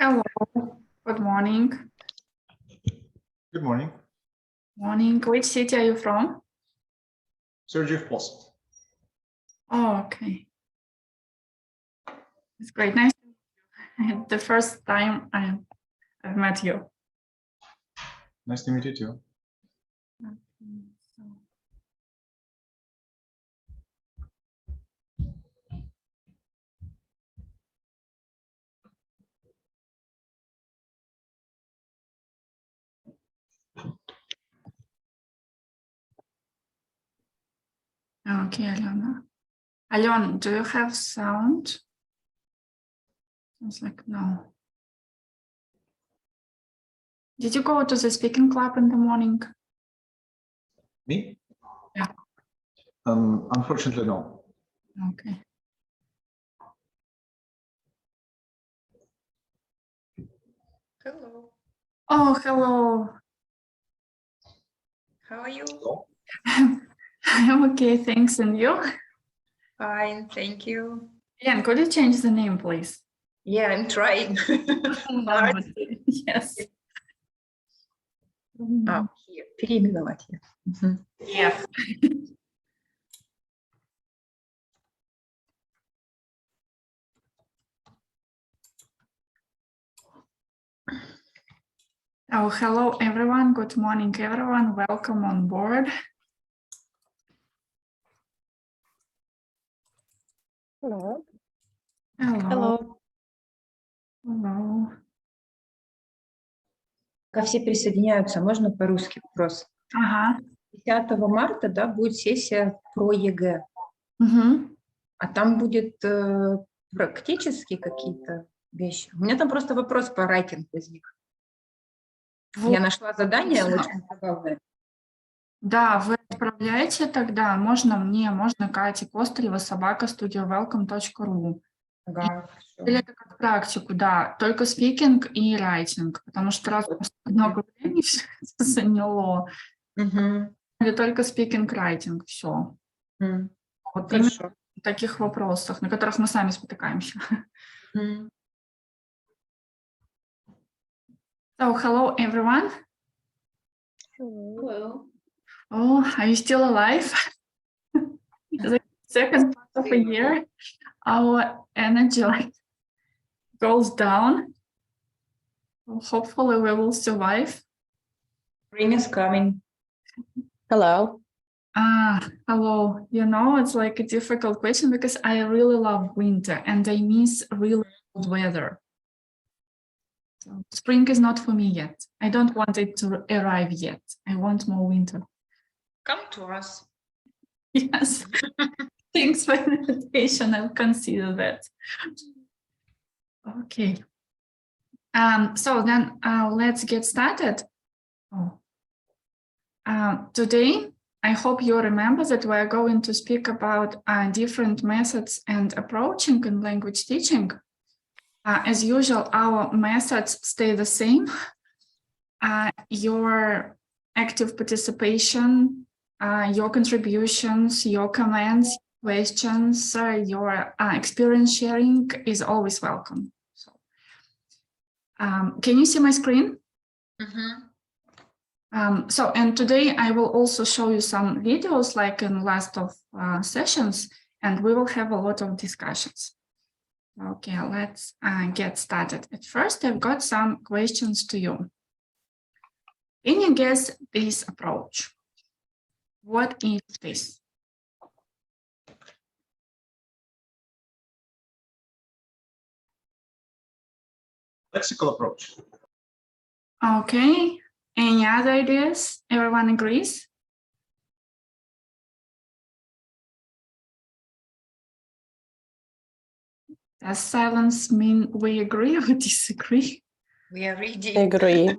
Hello, good morning. Good morning. Morning. Which city are you from? Sergey Post. Oh, okay. It's great. Nice to meet you. The first time I've met you. Nice to meet you too. Okay, Alena. Alena, do you have sound? It's like no. Did you go to the speaking club in the morning? Me? Yeah. Unfortunately, no. Okay. Hello. Oh, hello. How are you? Hello. I'm okay, thanks. And you? Fine, thank you. Ian, could you change the name, please? Yeah, I'm trying. Yes. Here, переименовать ее. Yeah. Oh, hello, everyone. Good morning, everyone. Welcome on board. Hello. Hello. Hello. Пока все присоединяются, можно по-русски вопрос? Ага. 10 марта, да, будет сессия про ЕГЭ. Угу. А там будет практические какие-то вещи. У меня там просто вопрос по райтинг возник. Я нашла задание очень забавное. Да, вы отправляете тогда, можно мне, можно Кате Костылева, собака.студия.welcome.ru. Ага, Или это как практику, да, только спикинг и райтинг, потому что раз много времени все это заняло, или только спикинг, райтинг, все. Вот Хорошо. именно в таких вопросах, на которых мы сами спотыкаемся. So, hello, everyone. Hello. Oh, are you still alive? The second part of a year, our energy like goes down. Well, hopefully we will survive. Spring is coming. Hello. Hello. You know, it's like a difficult question because I really love winter and I miss really cold weather. So spring is not for me yet. I don't want it to arrive yet. I want more winter. Come to us. Yes. Thanks for the invitation. I'll consider that. Okay. So then let's get started. Today, I hope you remember that we're going to speak about different methods and approaching in language teaching. As usual, our methods stay the same. Your active participation, your contributions, your comments, questions, your experience sharing is always welcome. So, can you see my screen? And today I will also show you some videos like in last of sessions, and we will have a lot of discussions. Okay, let's get started. At first, I've got some questions to you. Can you guess this approach? What is this? Lexical approach. Okay, any other ideas? Everyone agrees? Does silence mean we agree or disagree? We are ready. Agree.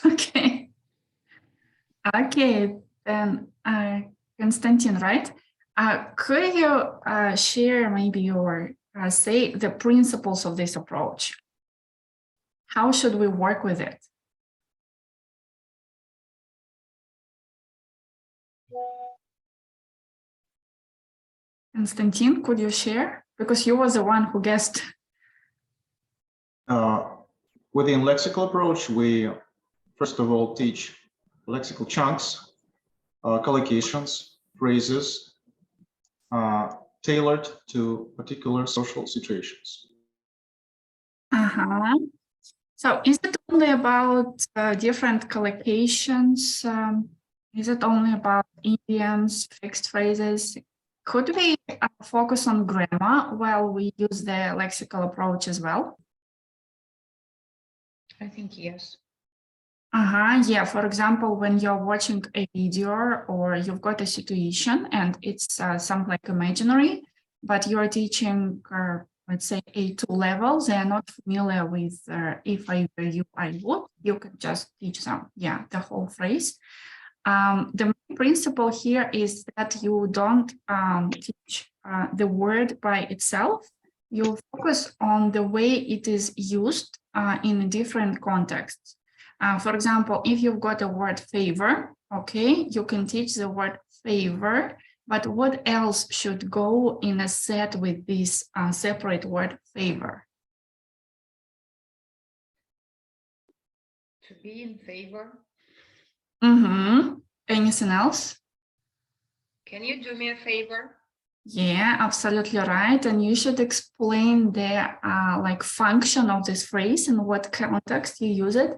Okay. Okay, then Konstantin, right? Could you share maybe or say the principles of this approach? How should we work with it? Konstantin, could you share? Because you were the one who guessed. Within lexical approach, we first of all teach lexical chunks, collocations, phrases, tailored to particular social situations. So is it only about different collocations? Is it only about idioms, fixed phrases? Could we focus on grammar while we use the lexical approach as well? I think yes. Yeah, for example, when you're watching a video or you've got a situation and it's something like imaginary, but you're teaching, let's say, A2 level, they are not familiar with if I were you, I would, you could just teach them, the whole phrase. The main principle here is that you don't teach the word by itself. You focus on the way it is used in different contexts. For example, if you've got a word favor, okay, you can teach the word favor, but what else should go in a set with this separate word favor? To be in favor. Anything else? Can you do me a favor? Yeah, absolutely right. And you should explain the like function of this phrase and what context you use it.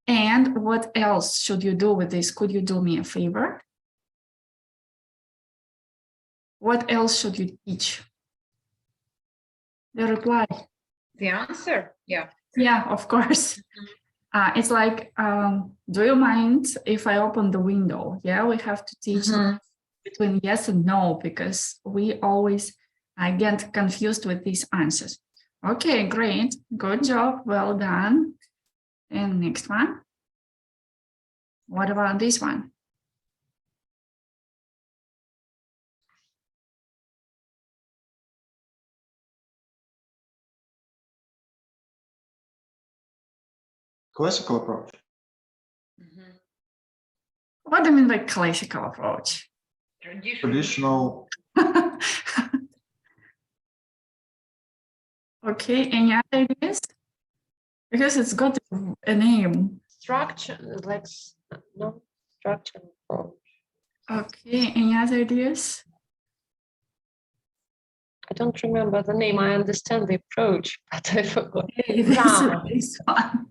And what else should you do with this? Could you do me a favor? What else should you teach? The reply. The answer? Yeah. Yeah, of course. It's like, do you mind if I open the window? Yeah, we have to teach between yes and no, because we always get confused with these answers. Okay, great. Good job. Well done. And next one. What about this one? Classical approach. What do you mean by classical approach? Traditional. Okay, any other ideas? Because it's got a name. Structure, like no structure approach. Okay, any other ideas? I don't remember the name. I understand the approach, but I forgot. Okay, this one.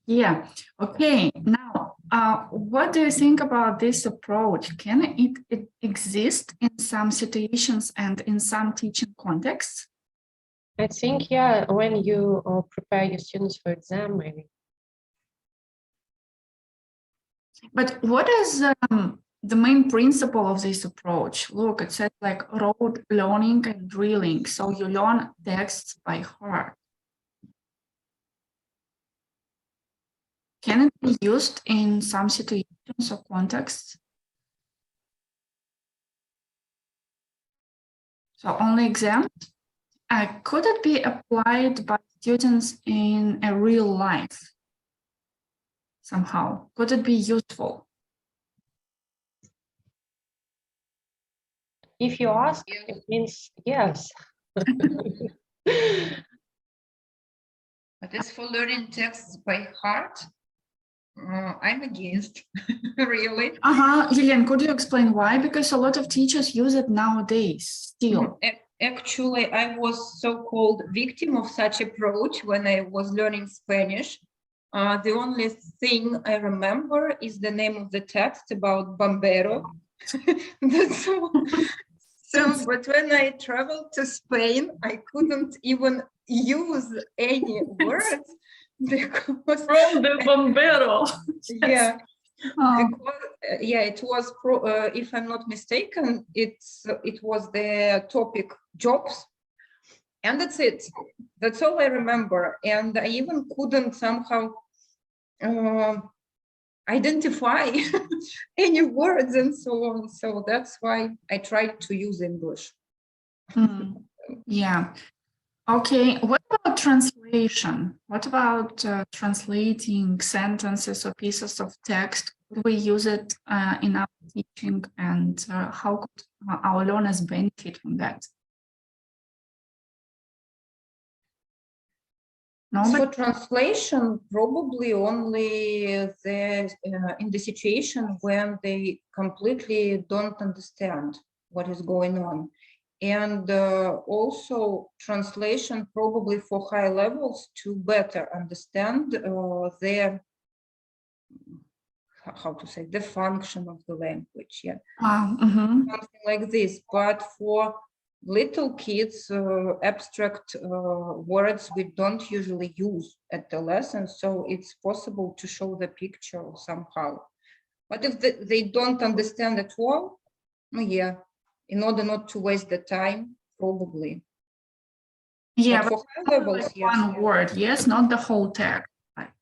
Yeah. Okay. Now, what do you think about this approach? Can it exist in some situations and in some teaching contexts? I think, yeah, when you prepare your students for exam, maybe. But what is the main principle of this approach? Look, it says like rote learning and drilling. So you learn texts by heart. Can it be used in some situations or contexts? So only exam? Could it be applied by students in a real life somehow? Could it be useful? If you ask, it means yes. But as for learning texts by heart, I'm against, really. Yelena, could you explain why? Because a lot of teachers use it nowadays still. Actually, I was so-called victim of such approach when I was learning Spanish. The only thing I remember is the name of the text about bombero. That's all. But when I traveled to Spain, I couldn't even use any words because From the bombero. yeah. Because, it was, if I'm not mistaken, it was the topic jobs, and that's it. That's all I remember, and I even couldn't somehow identify any words and so on. So that's why I tried to use English. Yeah. Okay. What about translation? What about translating sentences or pieces of text? Could we use it in our teaching, and how could our learners benefit from that? Nobody? For translation, probably only the in the situation when they completely don't understand what is going on. And also translation probably for high levels to better understand the, how to say, the function of the language. Yeah, Mhm. something like this. But for little kids, abstract words we don't usually use at the lesson, so it's possible to show the picture somehow. But if they don't understand at all, yeah, in order not to waste the time, probably. Yeah, But but for high levels, like yes. one word, yes, not the whole text.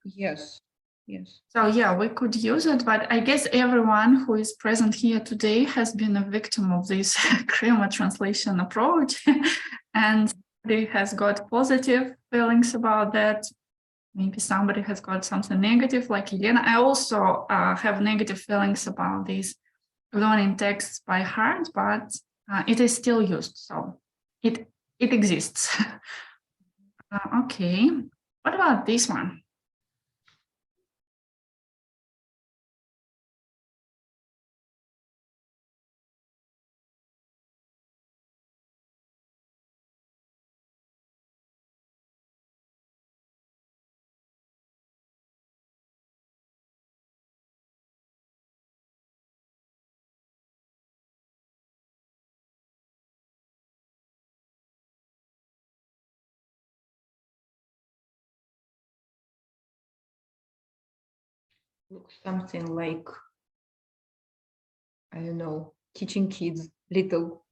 Yes, yes. So yeah, we could use it, but I guess everyone who is present here today has been a victim of this grammar translation approach, and somebody has got positive feelings about that. Maybe somebody has got something negative, like Elena. I also have negative feelings about this learning texts by heart, but it is still used, so it exists. Okay, what about this one? Looks something like, I don't know, teaching kids little.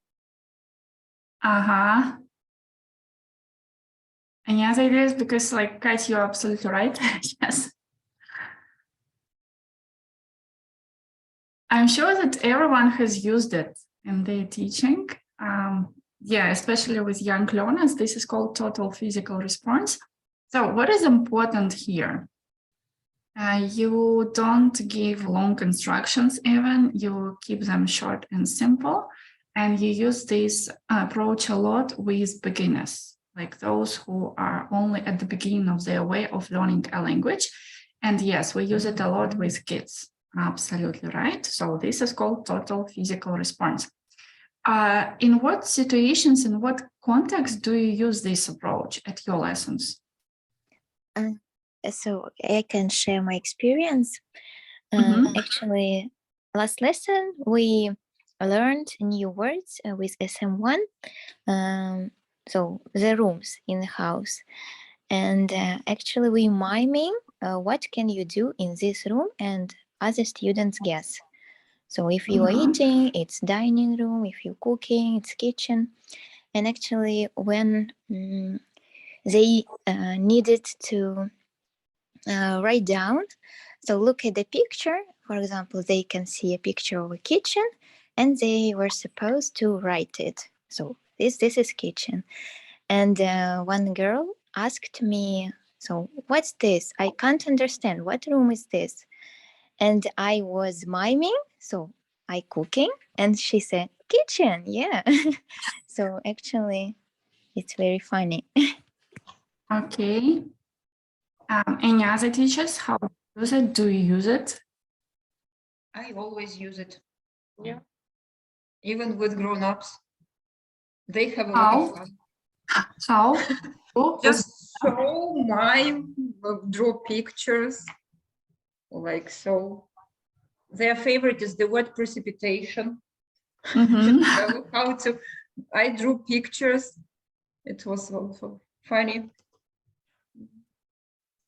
Uh-huh. Any other ideas? Because like Kate, you're absolutely right. Yes. I'm sure that everyone has used it in their teaching. Yeah, especially with young learners, this is called total physical response. So what is important here? You don't give long instructions even, you keep them short and simple, and you use this approach a lot with beginners, like those who are only at the beginning of their way of learning a language. And yes, we use it a lot with kids, absolutely right. So this is called total physical response. In what situations, in what context do you use this approach at your lessons? So I can share my experience. Actually, last lesson we learned new words with SM1. So the rooms in the house, and actually we miming what can you do in this room, and other students guess. So if you are eating, it's dining room. If you're cooking, it's kitchen. And actually, when they needed to write down, so look at the picture. For example, they can see a picture of a kitchen, and they were supposed to write it. So this is kitchen. And one girl asked me, so what's this? I can't understand. What room is this? And I was miming, so I cooking, and she said, kitchen, yeah. So actually, it's very funny. Okay. Any other teachers, how do you use it? Do you use it? I always use it. Yeah. Even with grown-ups. They have a lot of fun. How? Just show, mime, draw pictures, like so. Their favorite is the word precipitation. So how to, I drew pictures. It was also funny.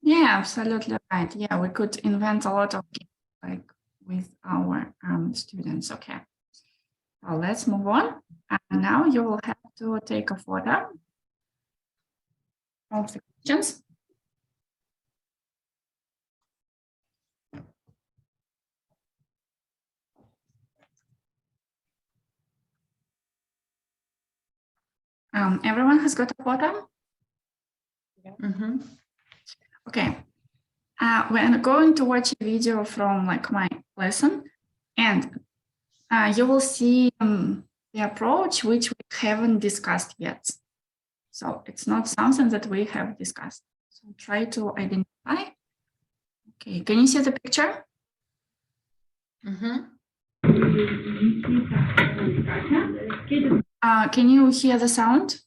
Yeah, absolutely right. Yeah, we could invent a lot of games like with our students. Okay, so let's move on. And now you will have to take a photo of the questions. Everyone has got a photo? Okay. We're going to watch a video from like my lesson, and you will see the approach which we haven't discussed yet. So it's not something that we have discussed. So try to identify. Okay, can you see the picture? Can you hear the sound?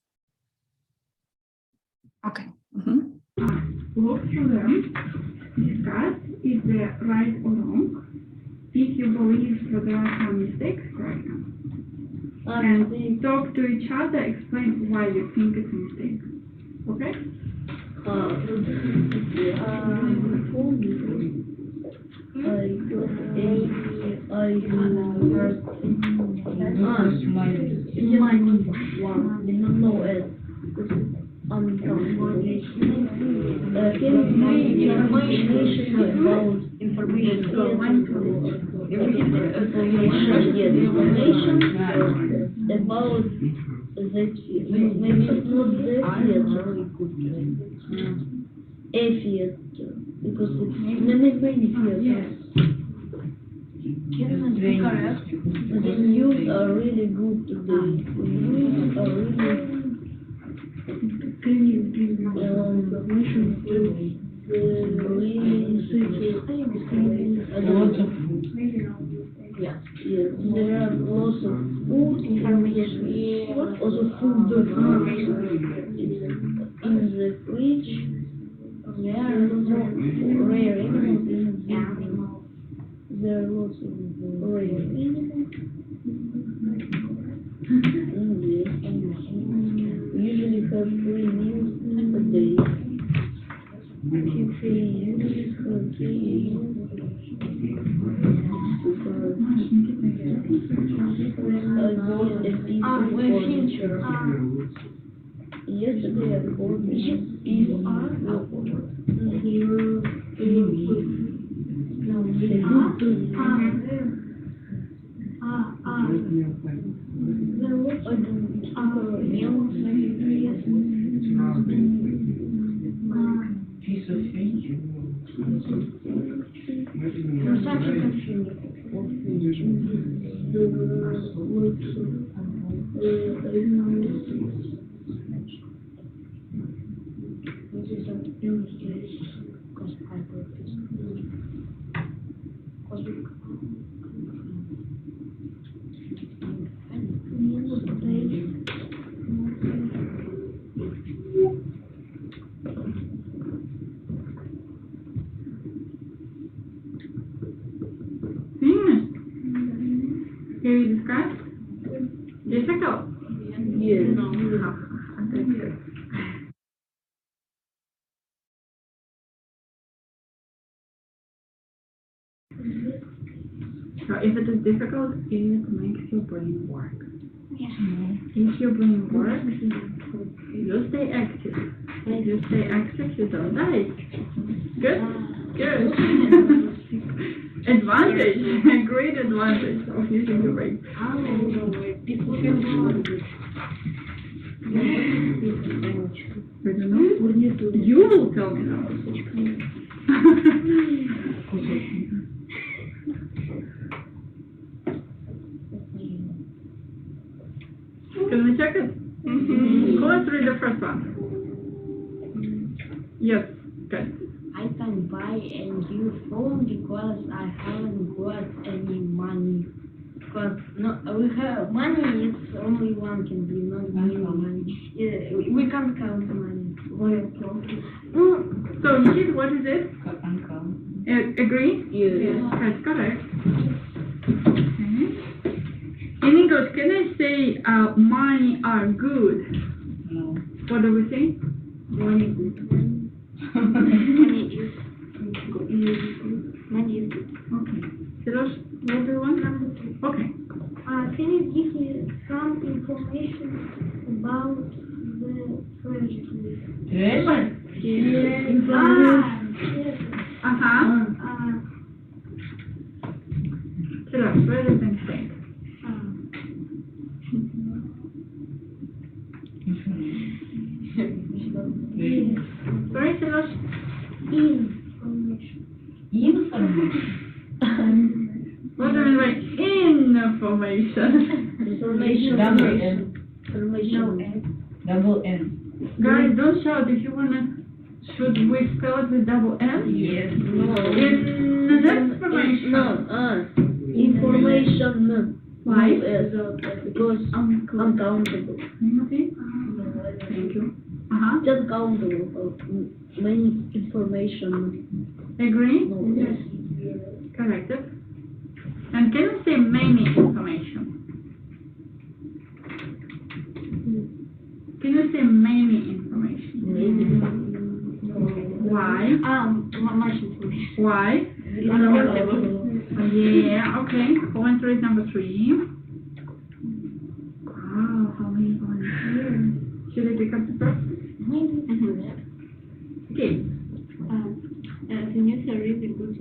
Okay. Look through them, discuss if they're right or wrong. If you believe that there are some mistakes, correct them. And talk to each other, explain why you think it's a mistake. Okay? About that maybe it's not atheist because it's many fears. The news are really good today. The news are Yes, there are lots of food information, also food in the fridge. There are lots of rare animals in the There are lots of rare animals. We usually have 3 meals a day. We usually have 3 meals. Yesterday I bought a piece of Can we discuss? Difficult? Yes. So if it is difficult, it makes your brain work. If your brain works, you stay active. If you stay active, you don't die. Good? Good. Advantage, a great advantage of using the brain. I don't know. You will tell me now. Can we check it? Let's read the first one. Yes, good. I can buy a new phone because I haven't got any money. Because we have money, it's only one can be, not new money. We can't count money. So, Nikit, what is it? Agree? Yes. That's correct. Okay. In English, can I say money are good? No. What do we say? Money is good. Money is good. Okay. Sirosh, what do you want? Okay. Can you give me some information about the treasure? Treasure? Yes. Sirosh, where is the mistake? Sorry, Sirosh? Information. Information. What do you mean by information? Double N. No. Double N. Guys, don't shout if you want to Should we spell it with double S? Yes. No. In the next information. No. Information. Why? Because uncountable. Okay. Thank you. Just countable. Many information. Agree? No. Yes. Corrected. And can you say many information? Can you say many information? Maybe. Why? Much information. Why? Yeah, okay. Point number 3. Wow, how many volunteers? Should I pick up the first? Okay. The news are really good.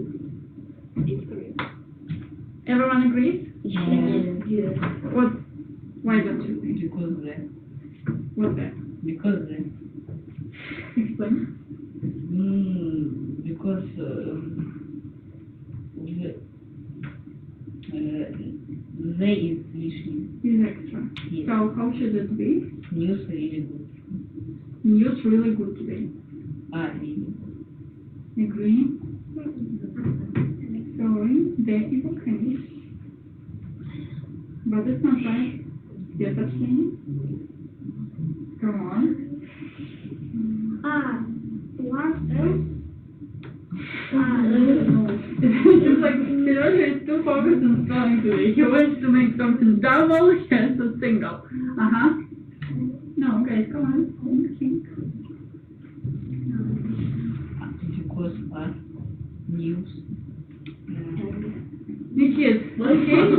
It's correct. Everyone agrees? Yes. What? Why don't you think? Because that. What's that? Because that. Explain. Because they is лишний. Is extra. Yes. So how should it be? News really good. News really good today. Really. Agree? Sorry, there is okay. But it's not right. Yes, abstain. Come on. What else? It's just like Sergio is too focused on spelling today. He wants to make something double, he has a single. No, guys, come on. Think. Because news. Nikit, can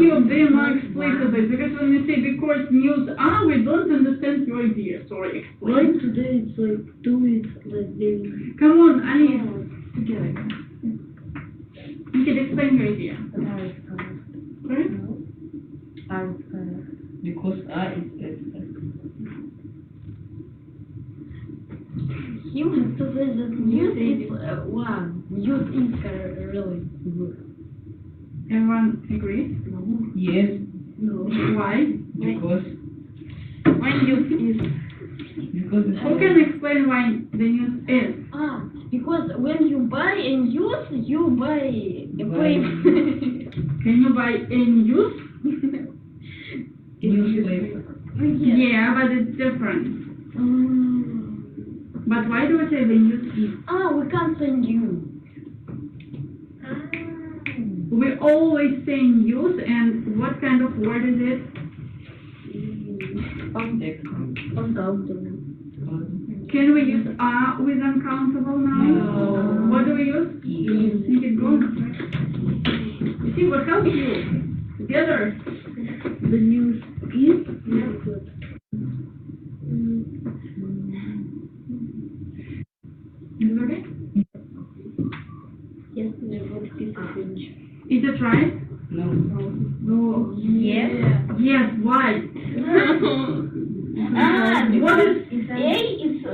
you be more explicit? Because when you say because news are, we don't understand your idea. Sorry, explain. Why today it's like 2 weeks like they. Come on, Alice. Together. Nikit, explain your idea. Sorry? Because I is extra. He wants to say that news is news is really good. Everyone agrees? Yes. No. Why? Because. Why news is? Because. Who can explain why the news is? Because when you buy a news, you buy a frame. Can you buy a news? Newspaper. Yeah, but it's different. But why do we say the news is? We can't say news. We always say news, and what kind of word is it? Uncountable. Can we use are with uncountable now? No. What do we use? Make it go. You see, what helps you? Together. The news is very good. Is it okay? Yes, we got piece of finish. Is it right? No. No. Yes. Yes, why? What is A is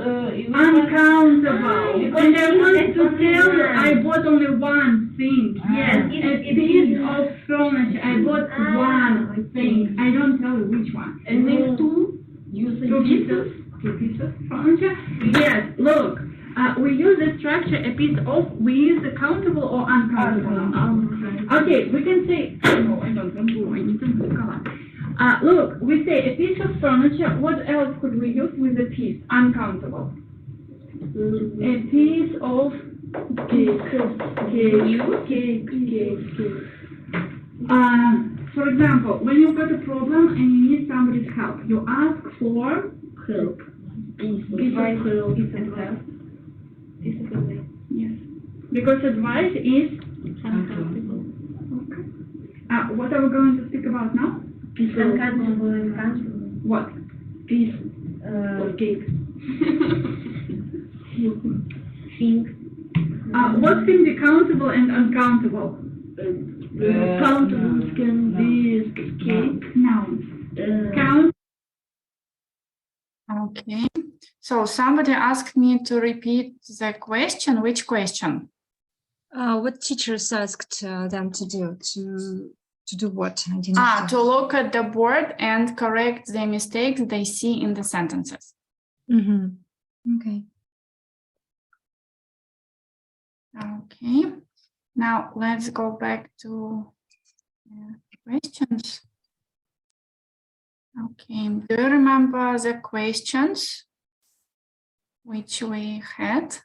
uncountable? And I want to tell you, I bought only one thing. Yes, a piece of furniture. I bought one thing. I don't tell you which one. And next two, you say Two pieces. Two pieces furniture. Yes, look. We use the structure a piece of. We use the countable or uncountable. Okay, we can say. No, I don't want to. I need to color. Look, we say a piece of furniture. What else could we use with a piece? Uncountable. A piece of cake. For example, when you've got a problem and you need somebody's help, you ask for help. Piece of help. Yes. Because advice is Uncountable. okay. What are we going to speak about now? Uncountable and countable. What? Piece of cake. Think. What can be countable and uncountable? Countable can be cake. Nouns. Count. Okay. So somebody asked me to repeat the question. Which question? What teachers asked them to do? To do what? I didn't know. To look at the board and correct the mistakes they see in the sentences. Mm-hmm. Okay. Okay, now let's go back to questions. Okay, do you remember the questions which we had?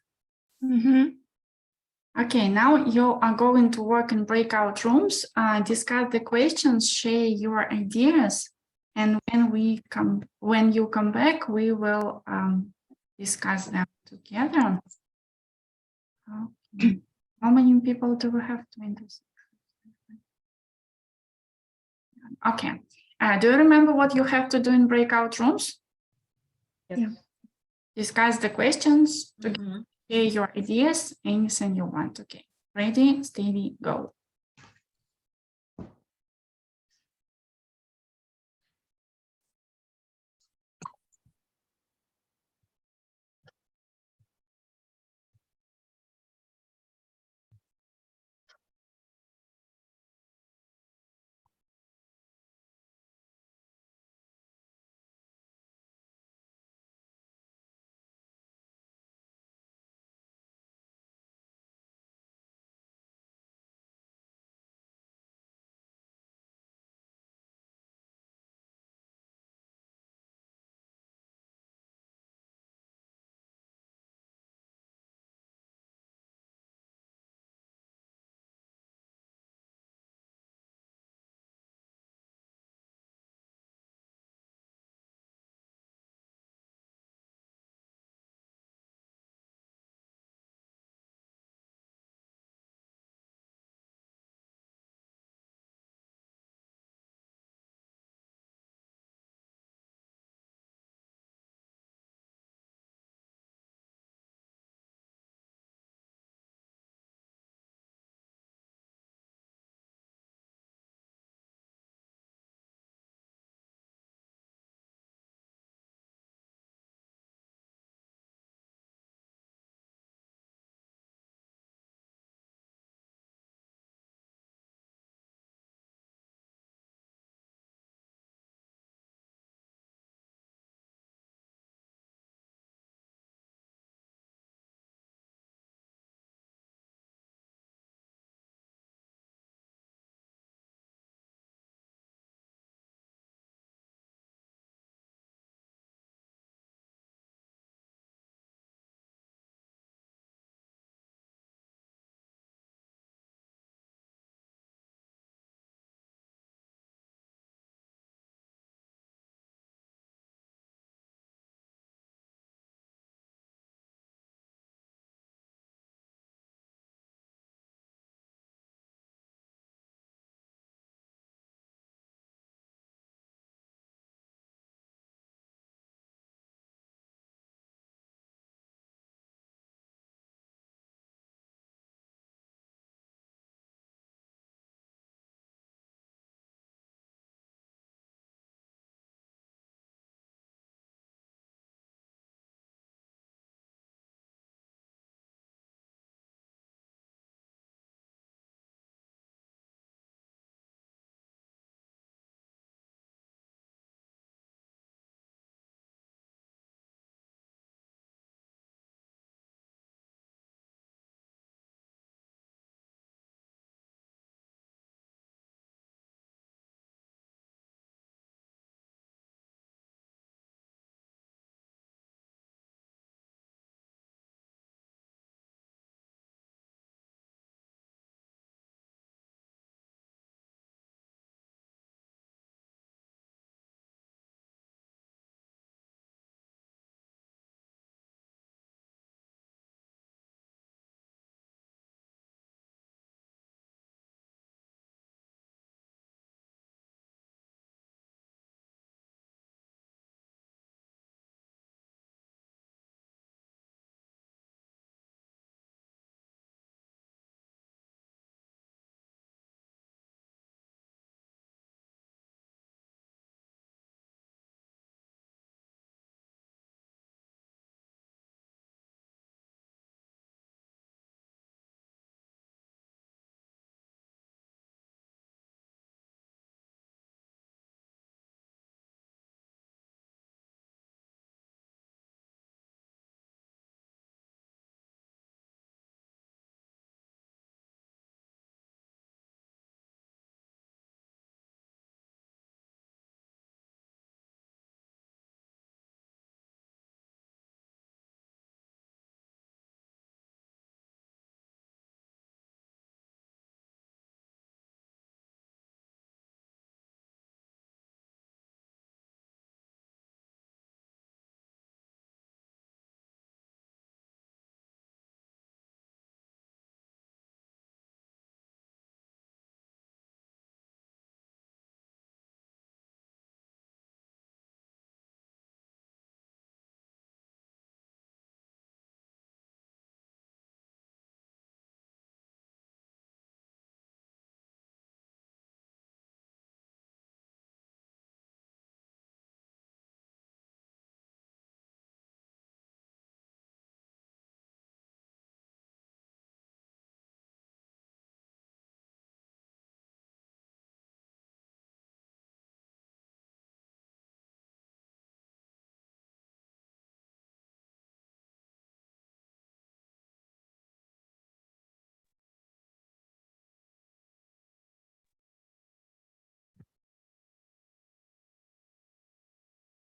Okay, now you are going to work in breakout rooms, discuss the questions, share your ideas, and when you come back, we will discuss them together. Okay. How many people do we have to interview? Okay. Do you remember what you have to do in breakout rooms? Yeah. Discuss the questions, share your ideas, anything you want. Okay. Ready, steady, go.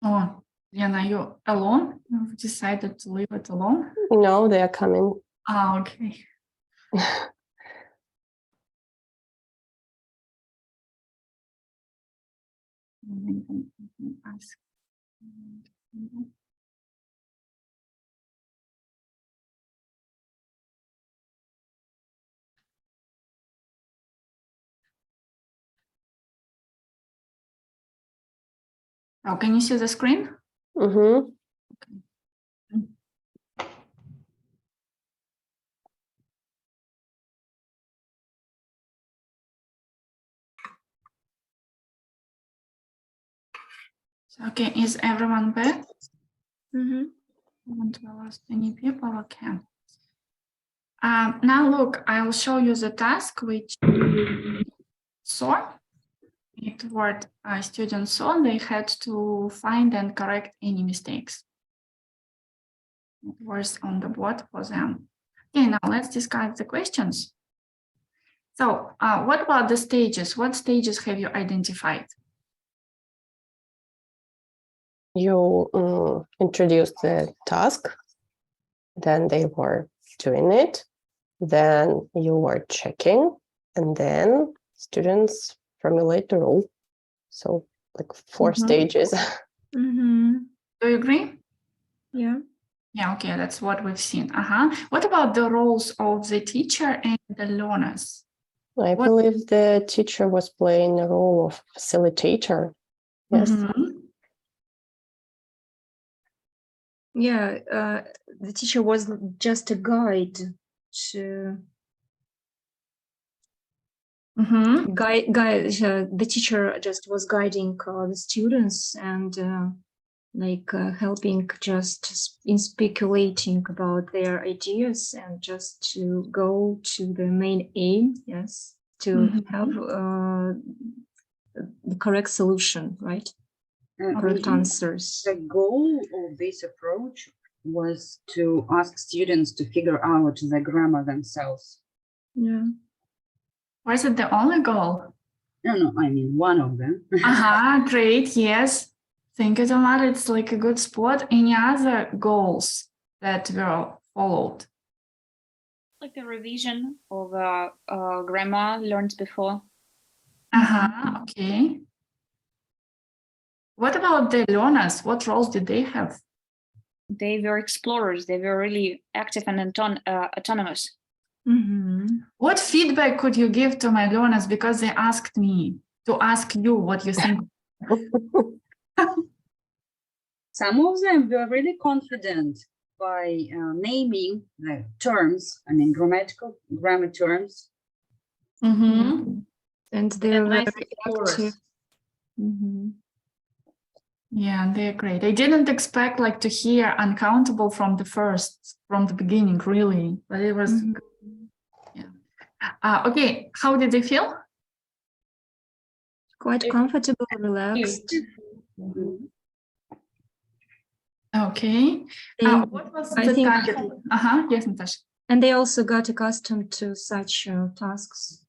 Oh, Lena, you alone? You've decided to leave it alone? No, they are coming. Ah, okay. Ask. Oh, can you see the screen? Mm-hmm. Okay, is everyone back? Mm-hmm. Haven't we lost any people? Okay. Now look, I'll show you the task which we saw. It what students saw. They had to find and correct any mistakes. It was on the board for them. Okay, now let's discuss the questions. So what about the stages? What stages have you identified? You introduced the task, then they were doing it, then you were checking, and then students formulate the rule. So like 4 stages. Mm-hmm. Do you agree? Yeah. Yeah, okay, that's what we've seen. What about the roles of the teacher and the learners? I believe the teacher was playing the role of facilitator. Yes. Yeah, the teacher was just a guide to the teacher just was guiding the students and helping just in speculating about their ideas and just to go to the main aim, yes, to have the correct solution, right? Correct answers. The goal of this approach was to ask students to figure out the grammar themselves. Yeah. Was it the only goal? No, I mean one of them. Great, yes. Thank you so much. It's like a good spot. Any other goals that were followed? Like a revision of grammar learned before. Okay. What about the learners? What roles did they have? They were explorers. They were really active and autonomous. What feedback could you give to my learners? Because they asked me to ask you what you think. Some of them were really confident by naming the terms, I mean grammar terms. And they were very active. Yeah, they're great. I didn't expect to hear uncountable from the beginning, really, but it was good. Yeah. Okay, how did they feel? Quite comfortable, relaxed. Okay. What was the target? Yes, Natasha. And they also got accustomed to such tasks.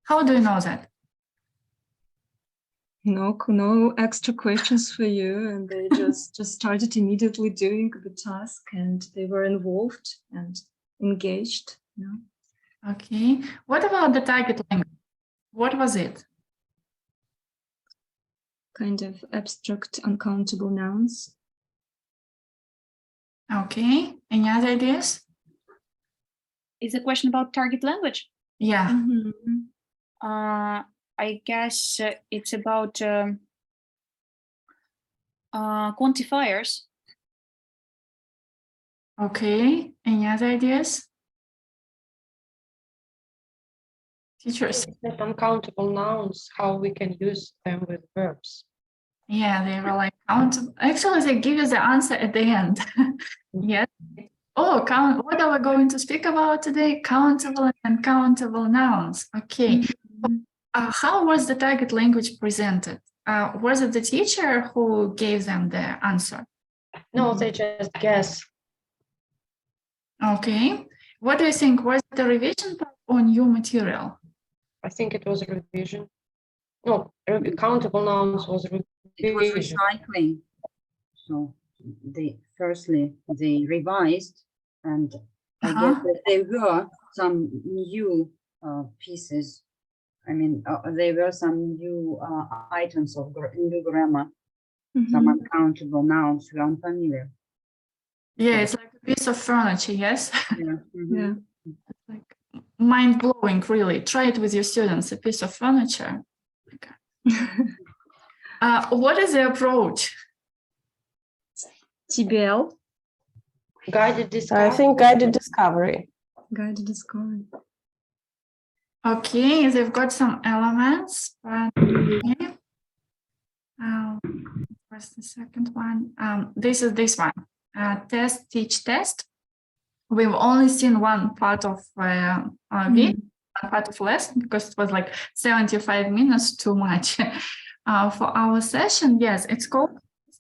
How do you know that? No extra questions for you, and they just started immediately doing the task, and they were involved and engaged. Okay. What about the target language? What was it? Kind of abstract, uncountable nouns. Okay. Any other ideas? Is the question about target language? Yeah. I guess it's about quantifiers. Okay. Any other ideas? Teachers. That uncountable nouns, how we can use them with verbs. Yeah, they were countable. Actually, they give you the answer at the end. Yes. Oh, what are we going to speak about today? Countable and uncountable nouns. Okay. How was the target language presented? Was it the teacher who gave them the answer? No, they just guess. Okay. What do you think? Was it a revision or new material? I think it was a revision. No, countable nouns was revision. It was recycling. So firstly they revised, and I guess that there were some new pieces. I mean, there were some new items of new grammar, some uncountable nouns were unfamiliar. Yeah, it's like a piece of furniture, yes? Yeah. Yeah. Like mind-blowing, really. Try it with your students, a piece of furniture. What is the approach? TBL, Guided discovery. I think guided discovery. guided discovery. Okay, they've got some elements, but okay. Where's the second one? This is this one. Test, teach, test. We've only seen one part of video, one part of lesson, because it was like 75 minutes, too much. For our session, yes, it's called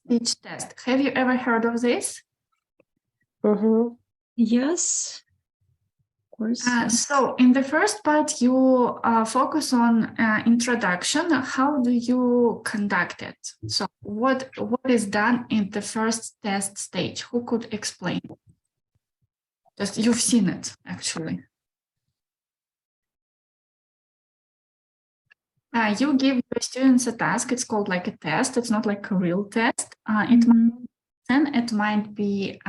teach, test. Have you ever heard of this? Yes. So in the first part, you focus on introduction. How do you conduct it? So what is done in the first test stage? Who could explain? Just you've seen it, actually. You give your students a task. It's called like a test. It's not like a real test. It might be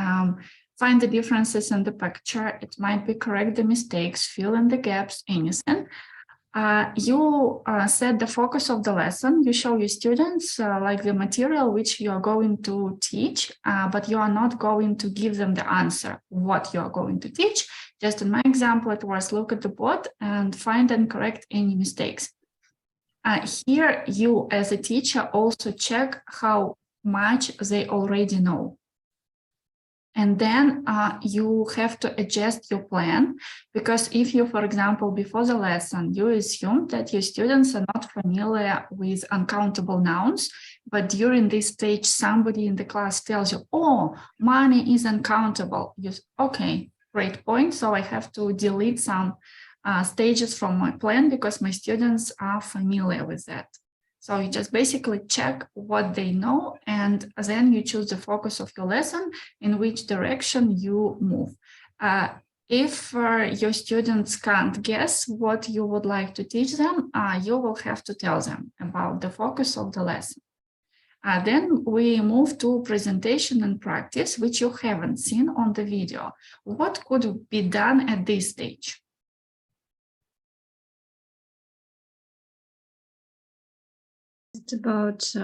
find the differences in the picture. It might be correct the mistakes, fill in the gaps, anything. You set the focus of the lesson. You show your students like the material which you are going to teach, but you are not going to give them the answer, what you are going to teach. Just in my example, it was look at the board and find and correct any mistakes. Here, you as a teacher also check how much they already know. And then you have to adjust your plan, because if you, for example, before the lesson, you assume that your students are not familiar with uncountable nouns, but during this stage, somebody in the class tells you, oh, money is uncountable. You say, okay, great point. So I have to delete some stages from my plan because my students are familiar with that. So you just basically check what they know, and then you choose the focus of your lesson, in which direction you move. If your students can't guess what you would like to teach them, you will have to tell them about the focus of the lesson. Then we move to presentation and practice, which you haven't seen on the video. What could be done at this stage? It's about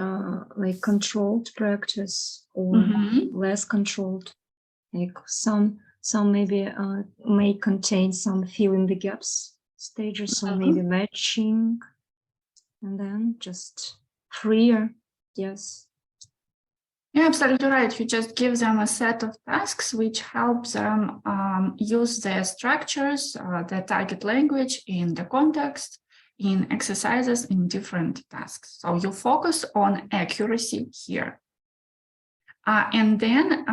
like controlled practice or less controlled. Like some maybe may contain some fill in the gaps stages, so maybe matching, and then just freer. Yes. Yeah, absolutely right. You just give them a set of tasks which helps them use their structures, their target language in the context, in exercises, in different tasks. So you focus on accuracy here. And then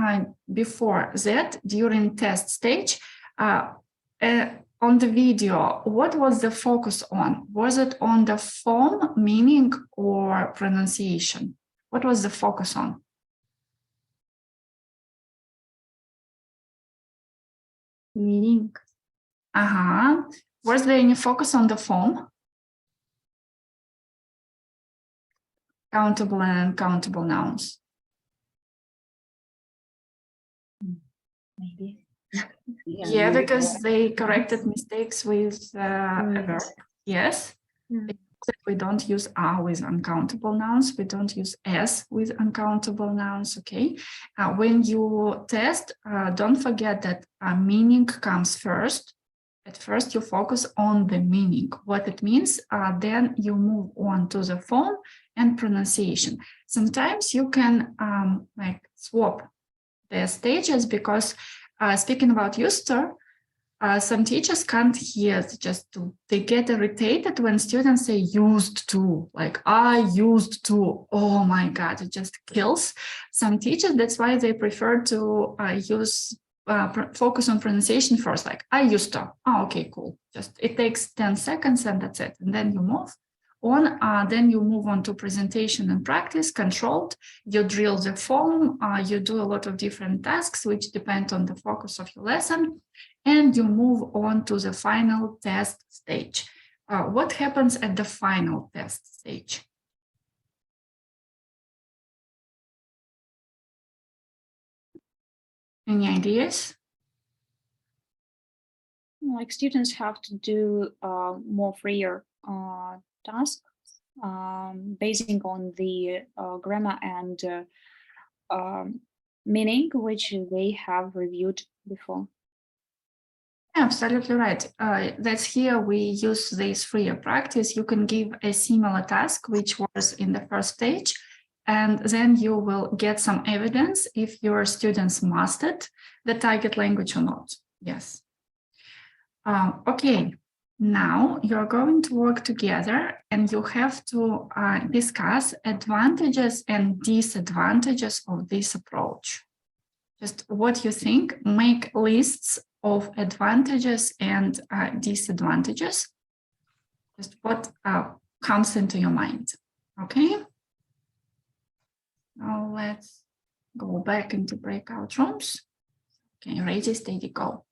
before that, during test stage, on the video, what was the focus on? Was it on the form, meaning, or pronunciation? What was the focus on? Meaning. Was there any focus on the form? Countable and uncountable nouns. Maybe. Yeah, because they corrected mistakes with a verb. Yes. We don't use are with uncountable nouns. We don't use s with uncountable nouns. Okay. When you test, don't forget that meaning comes first. At first, you focus on the meaning, what it means. Then you move on to the form and pronunciation. Sometimes you can like swap the stages, because speaking about used to, some teachers can't hear, they get irritated when students say used to, like I used to. Oh my God, it just kills some teachers. That's why they prefer to focus on pronunciation first, like I used to. Oh, okay, cool. Just it takes 10 seconds and that's it. And then you move on. Then you move on to presentation and practice, controlled. You drill the form, you do a lot of different tasks which depend on the focus of your lesson, and you move on to the final test stage. What happens at the final test stage? Any ideas? Like students have to do more freer tasks basing on the grammar and meaning which they have reviewed before. Absolutely right. That's here we use this freer practice. You can give a similar task which was in the first stage, and then you will get some evidence if your students mastered the target language or not. Yes. Okay, now you're going to work together and you have to discuss advantages and disadvantages of this approach. Just what you think, make lists of advantages and disadvantages. Just what comes into your mind, okay? Now let's go back into breakout rooms. Okay, ready, steady, go.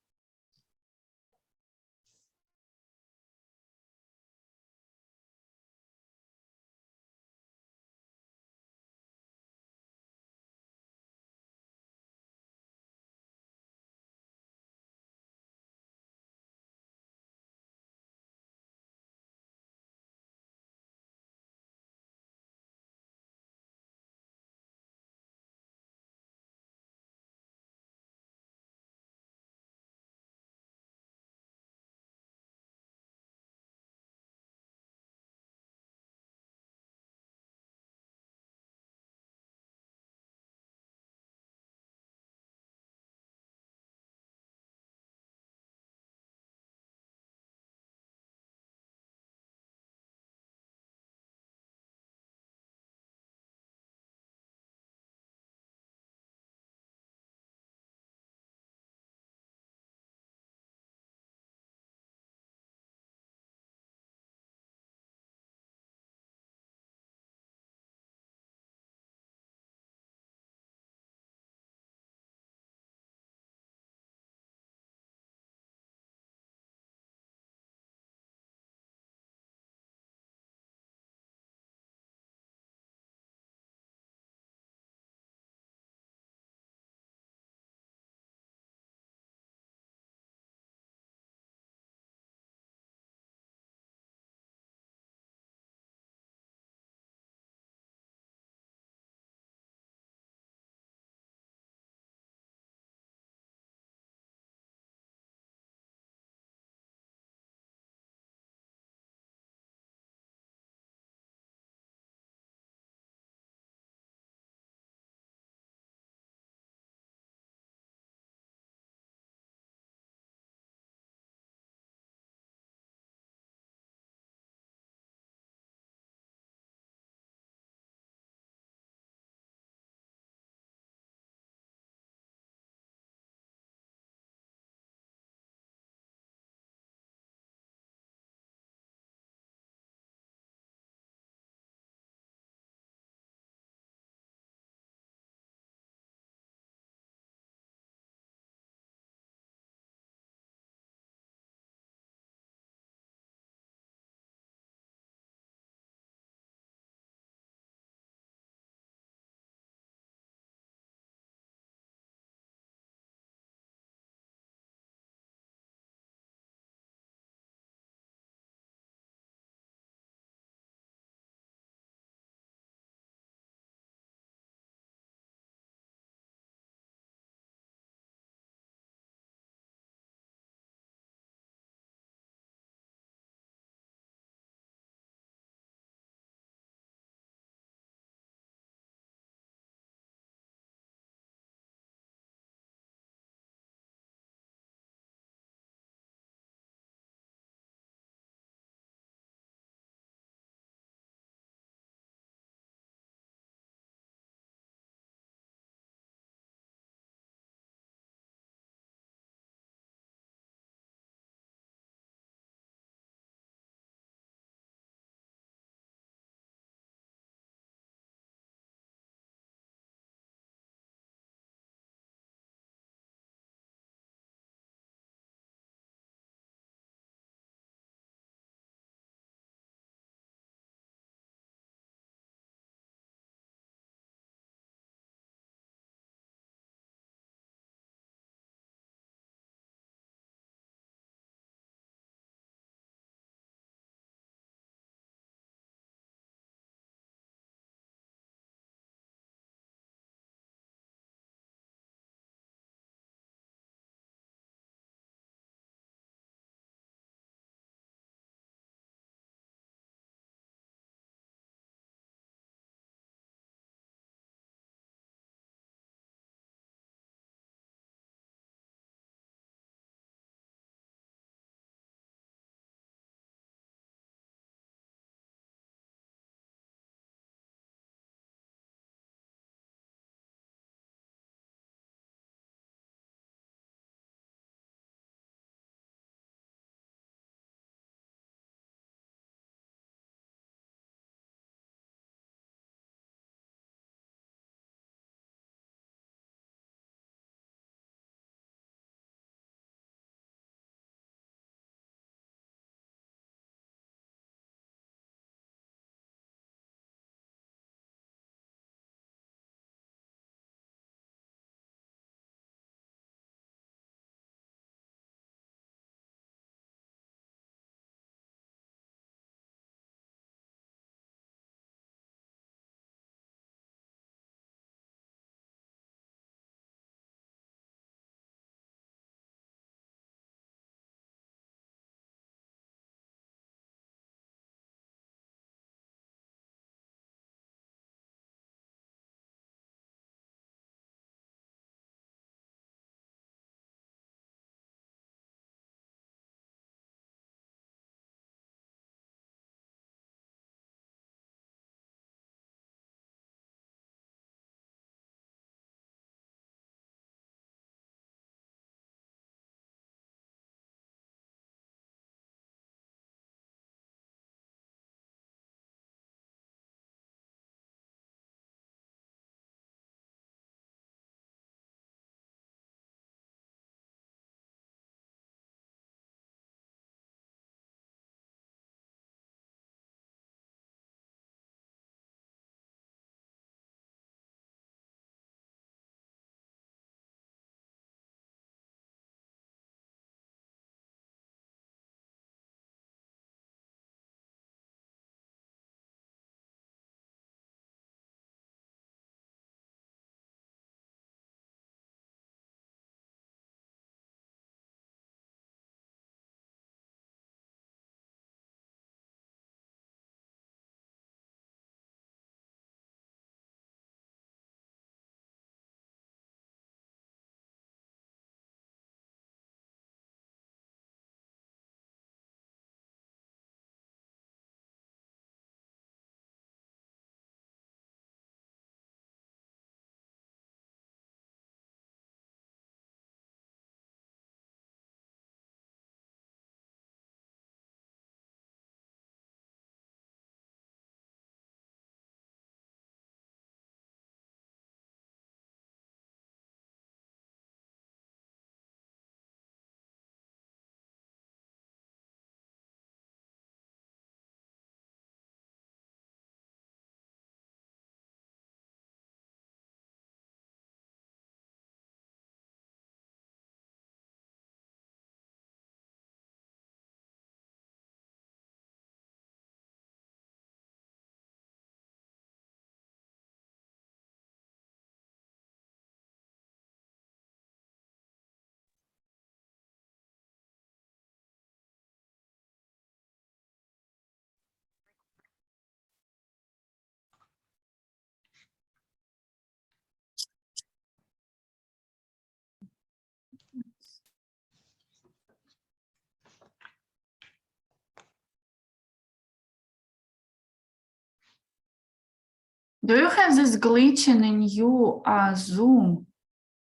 Do you have this glitch in a new Zoom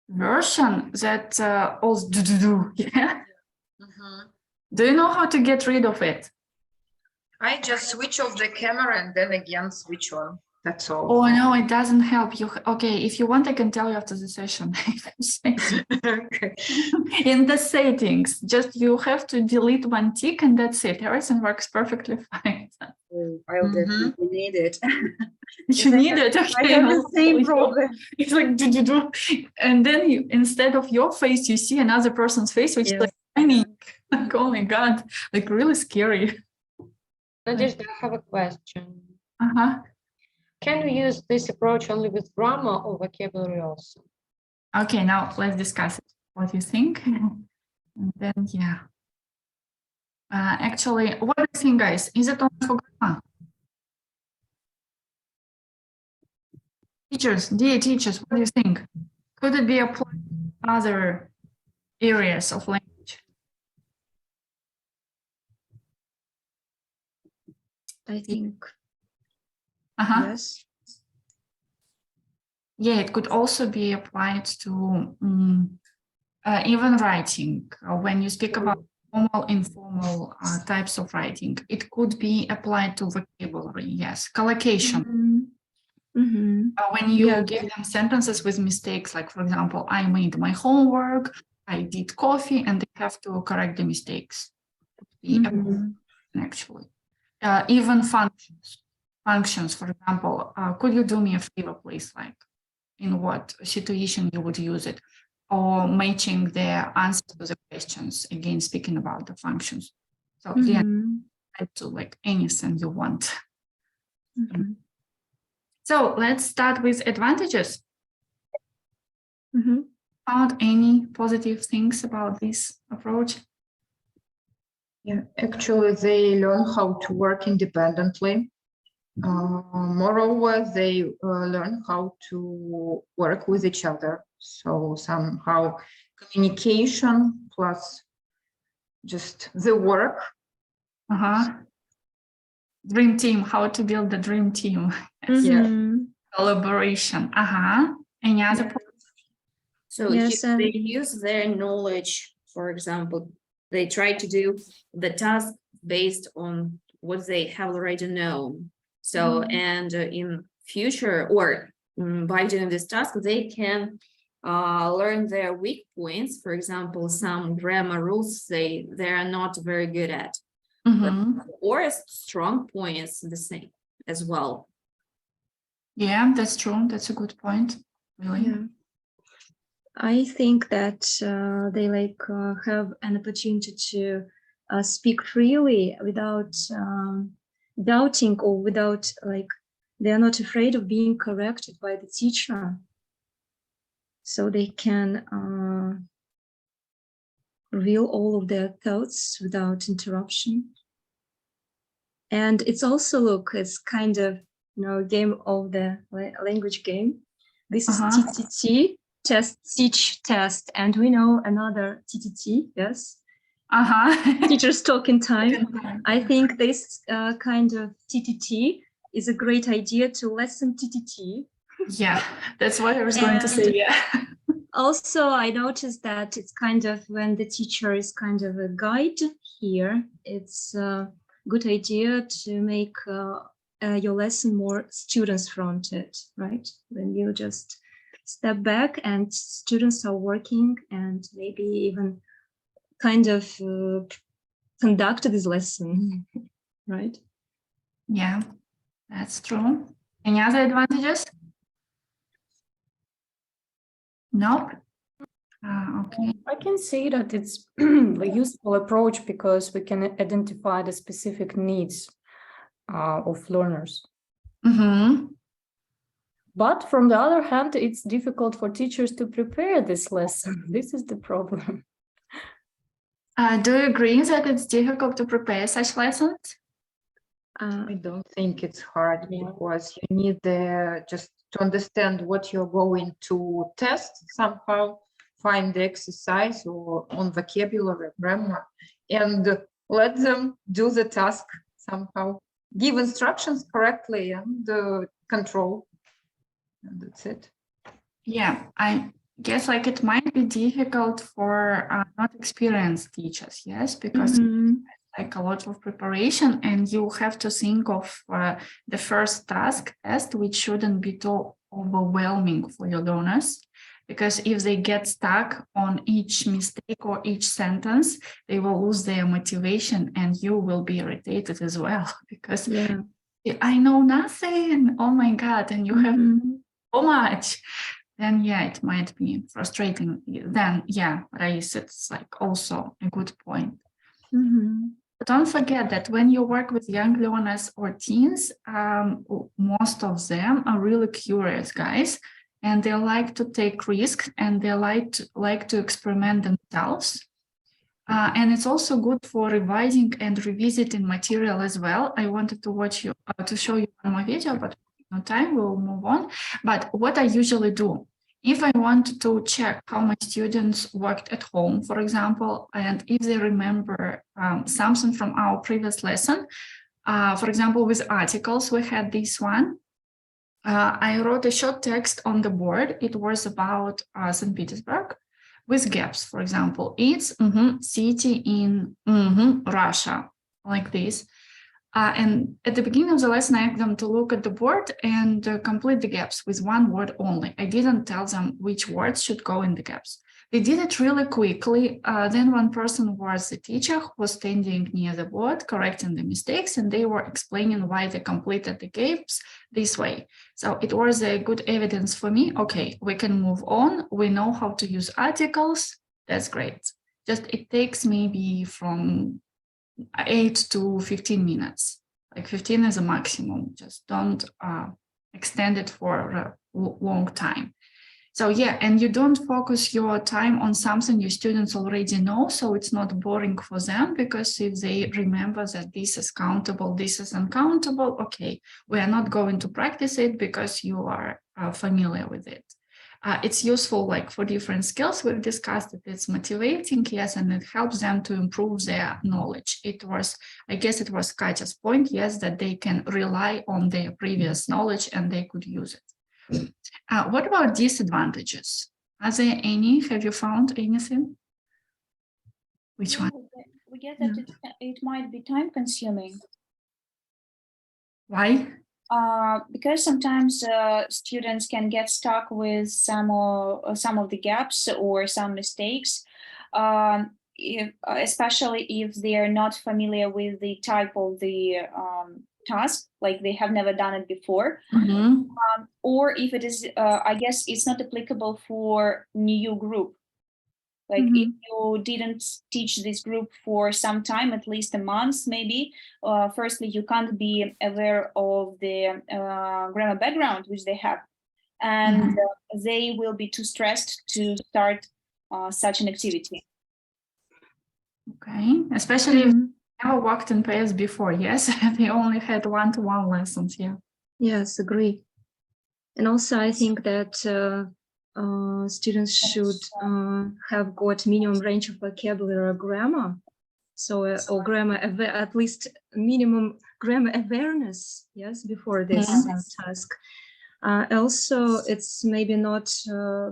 version that also do? Yeah. Do you know how to get rid of it? I just switch off the camera and then again switch on. That's all. Oh no, it doesn't help you. Okay, if you want, I can tell you after the session. Okay. In the settings, just you have to delete one tick and that's it. Everything works perfectly fine. I'll definitely need it. You need it. Okay. I have the same problem. It's like do. And then you, instead of your face, you see another person's face, which is like tiny. Like, oh my God, like really scary. Nadezhda, I have a question. Uh-huh. Can we use this approach only with grammar or vocabulary also? Okay, now let's discuss it. What you think? And then, yeah. Actually, what do you think, guys? Is it only for grammar? Teachers, dear teachers, what do you think? Could it be applied to other areas of language? I think yes. Yeah, it could also be applied to even writing. When you speak about formal, informal types of writing, it could be applied to vocabulary. Yes, collocation. When you give them sentences with mistakes, like for example, I made my homework, I did coffee, and they have to correct the mistakes. Actually, even functions, for example, could you do me a favor, please? Like, in what situation you would use it, or matching the answers to the questions, again, speaking about the functions. So yeah, to like anything you want. So let's start with advantages. Found any positive things about this approach? Yeah, actually, they learn how to work independently. Moreover, they learn how to work with each other. So somehow communication plus just the work. Dream team, how to build the dream team. Yeah. Collaboration. Any other points? So if they use their knowledge, for example, they try to do the task based on what they have already known. So, and in future or by doing this task, they can learn their weak points. For example, some grammar rules they are not very good at, or strong points the same as well. Yeah, that's true. That's a good point. Really. Yeah. I think that they like have an opportunity to speak freely without doubting, or without like they are not afraid of being corrected by the teacher. So they can reveal all of their thoughts without interruption. And it's also, look, it's kind of, you know, game of the language game. This is TTT, test, teach, test, and we know another TTT, yes? Teachers talking time. I think this kind of TTT is a great idea to lesson TTT. Yeah, that's what I was going to say, yeah. Also, I noticed that it's kind of when the teacher is kind of a guide here, it's a good idea to make your lesson more students-fronted, right? When you just step back and students are working and maybe even kind of conduct this lesson, right? Yeah, that's true. Any other advantages? No? Okay. I can say that it's a useful approach because we can identify the specific needs of learners. But from the other hand, it's difficult for teachers to prepare this lesson. This is the problem. Do you agree that it's difficult to prepare such lessons? I don't think it's hard because you need just to understand what you're going to test, somehow find the exercise or on vocabulary, grammar, and let them do the task somehow. Give instructions correctly and control. That's it. Yeah, I guess like it might be difficult for not experienced teachers, yes, because like a lot of preparation and you have to think of the first test, which shouldn't be too overwhelming for your learners. Because if they get stuck on each mistake or each sentence, they will lose their motivation and you will be irritated as well. Because I know nothing, oh my God, and you have so much. Then yeah, it might be frustrating. Then yeah, Rais, it's like also a good point. But don't forget that when you work with young learners or teens, most of them are really curious guys. And they like to take risks and they like to experiment themselves. And it's also good for revising and revisiting material as well. I wanted to show you one more video, but no time, we'll move on. But what I usually do, if I want to check how my students worked at home, for example, and if they remember something from our previous lesson, for example, with articles, we had this one. I wrote a short text on the board. It was about St. Petersburg with gaps. For example, it's city in Russia, like this. And at the beginning of the lesson, I asked them to look at the board and complete the gaps with one word only. I didn't tell them which words should go in the gaps. They did it really quickly. Then one person was the teacher who was standing near the board, correcting the mistakes, and they were explaining why they completed the gaps this way. So it was a good evidence for me. Okay, we can move on. We know how to use articles. That's great. Just it takes maybe from 8 to 15 minutes. Like 15 is a maximum. Just don't extend it for a long time. So yeah, and you don't focus your time on something your students already know, so it's not boring for them, because if they remember that this is countable, this is uncountable, okay, we are not going to practice it because you are familiar with it. It's useful like for different skills. We've discussed that it's motivating, yes, and it helps them to improve their knowledge. It was, I guess it was Katya's point, yes, that they can rely on their previous knowledge and they could use it. What about disadvantages? Are there any? Have you found anything? Which one? We get that it might be time consuming. Why? Because sometimes students can get stuck with some of the gaps or some mistakes, especially if they are not familiar with the type of the task, like they have never done it before, or if it is, I guess it's not applicable for new group. Like if you didn't teach this group for some time, at least a month, maybe, firstly, you can't be aware of the grammar background, which they have, and they will be too stressed to start such an activity. Okay, especially if never worked in pairs before, yes? They only had one-to-one lessons, yeah. Yes, agree. And also I think that students should have got minimum range of vocabulary or grammar. So, or grammar, at least minimum grammar awareness, yes, before this task. Also, it's maybe not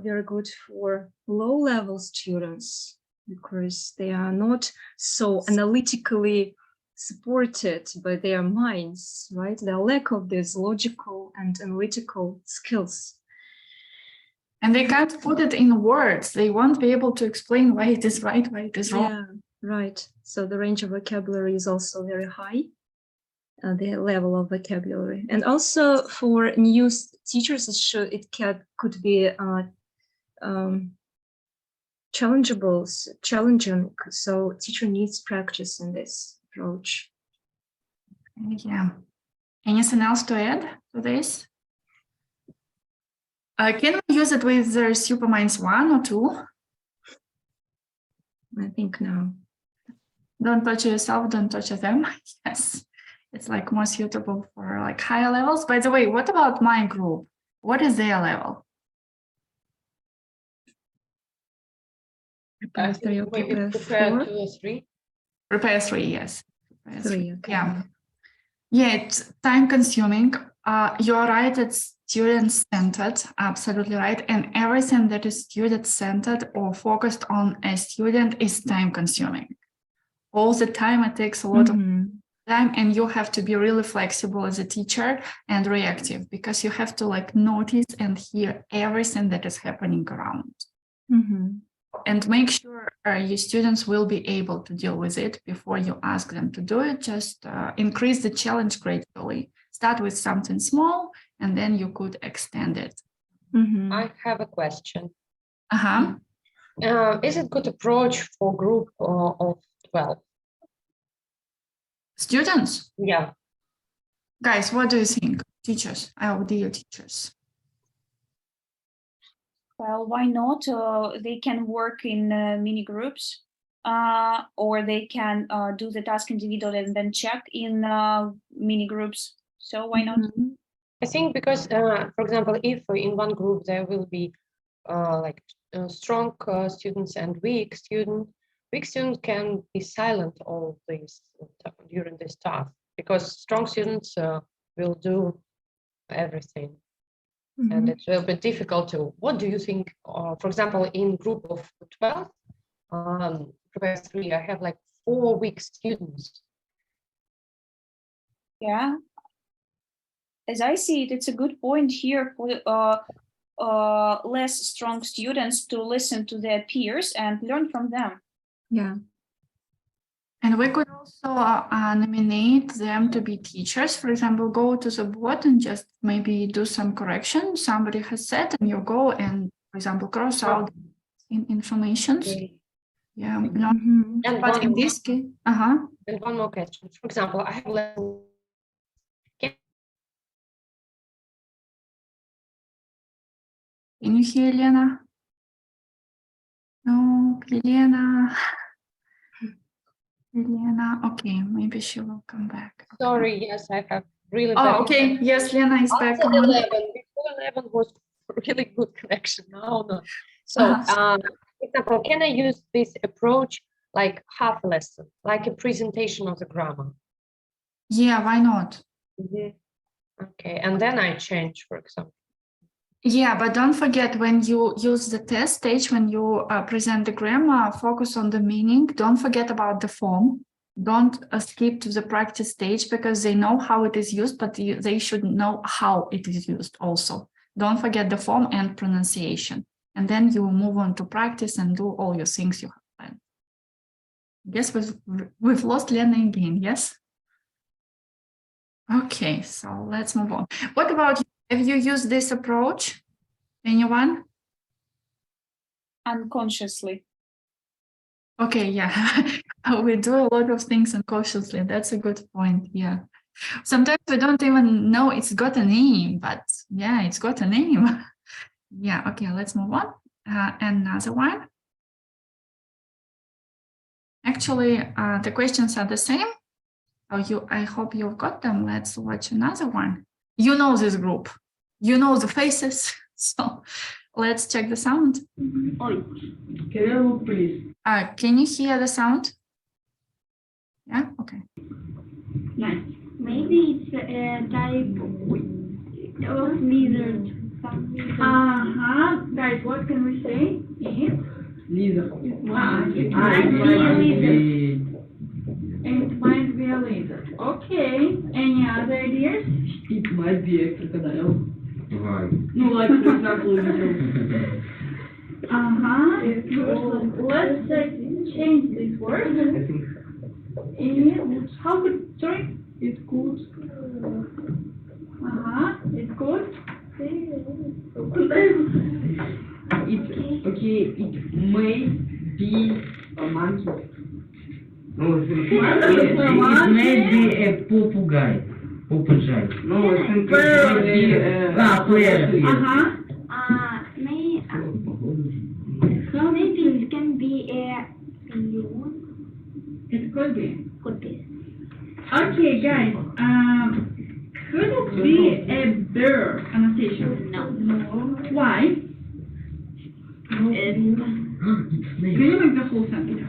very good for low-level students, because they are not so analytically supported by their minds, right? The lack of these logical and analytical skills. And they can't put it in words. They won't be able to explain why it is right, why it is wrong. Yeah, right. So the range of vocabulary is also very high, the level of vocabulary. And also for new teachers, it could be challenging. So teacher needs practice in this approach. Yeah. Anything else to add to this? Can we use it with the Superminds 1 or 2? I think no. Don't touch yourself, don't touch them. Yes, it's like more suitable for like higher levels. By the way, what about my group? What is their level? Prepare 3 or prepare 2 or 3? Prepare 3, yes. Prepare 3, okay. Yeah. Yeah, it's time consuming. you're right, it's student-centered, absolutely right. And everything that is student-centered or focused on a student is time-consuming. All the time, it takes a lot of time, and you have to be really flexible as a teacher and reactive, because you have to like notice and hear everything that is happening around. And make sure your students will be able to deal with it before you ask them to do it. Just increase the challenge gradually. Start with something small, and then you could extend it. I have a question. Is it good approach for group of 12? Students? Yeah. Guys, what do you think? Teachers, our dear teachers. Well, why not? They can work in mini groups, or they can do the task individually and then check in mini groups. So why not? I think because, for example, if in one group there will be like strong students and weak students can be silent all this during this task, because strong students will do everything. And it will be difficult to, what do you think, for example, in group of 12, group 3, I have like 4 weak students. Yeah. As I see it, it's a good point here for less strong students to listen to their peers and learn from them. Yeah. And we could also nominate them to be teachers. For example, go to the board and just maybe do some correction. Somebody has said, and you go and, for example, cross out information. Yeah. And but in this case, and one more question. For example, I have lesson. Can you hear Elena? No, Elena. Elena, okay, maybe she will come back. Okay. Sorry, yes, I have really bad. bad. Okay, yes, Lena is back. After 11, before 11 was really good connection. Now not. So, for example, can I use this approach like half lesson, like a presentation of the grammar? Yeah, why not? Okay, and then I change, for example. Yeah, but don't forget, when you use the test stage, when you present the grammar, focus on the meaning. Don't forget about the form. Don't skip to the practice stage, because they know how it is used, but they should know how it is used also. Don't forget the form and pronunciation. And then you move on to practice and do all your things you have planned. Guess we've lost Lena again, yes? Okay, so let's move on. What about you? Have you used this approach? Anyone? Unconsciously. Okay, yeah. We do a lot of things unconsciously. That's a good point, yeah. Sometimes we don't even know it's got a name, but yeah, it's got a name. Yeah, okay, let's move on. Another one. Actually, the questions are the same. I hope you've got them. Let's watch another one. You know this group. You know the faces. So let's check the sound. Kirill, please. Can you hear the sound? Yeah, okay. Nice. Maybe it's a type of lizard. Guys, what can we say? Lizard. It might be a lizard. It might be a lizard. Okay. Any other ideas? It might be a crocodile. No, like for example, let's change this word. How could, sorry? It could. It could. It's okay. It may be a monkey. No, it may be a popguy. Popguy. No, I think it may be maybe it can be a pigeon. It could be. Could be. Okay, guys. Could it be a bear, Anastasia? No. Why? Can you make the whole sentence?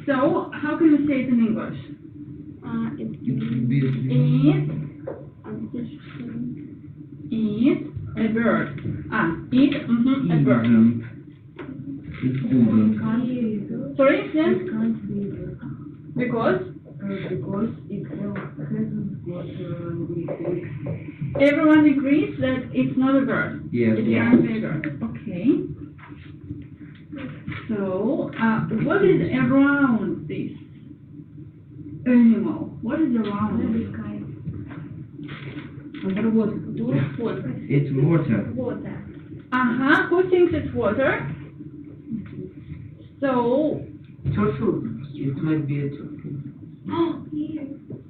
So, how can we say it in English? It bird. It couldn't. Sorry, yes? Because? Because it hasn't got Everyone agrees that it's not a bird. Yes. It can't be a bird. Okay. So, what is around this animal? What is around it? It's water. Who thinks it's water? So, Turtle. It might be a turtle.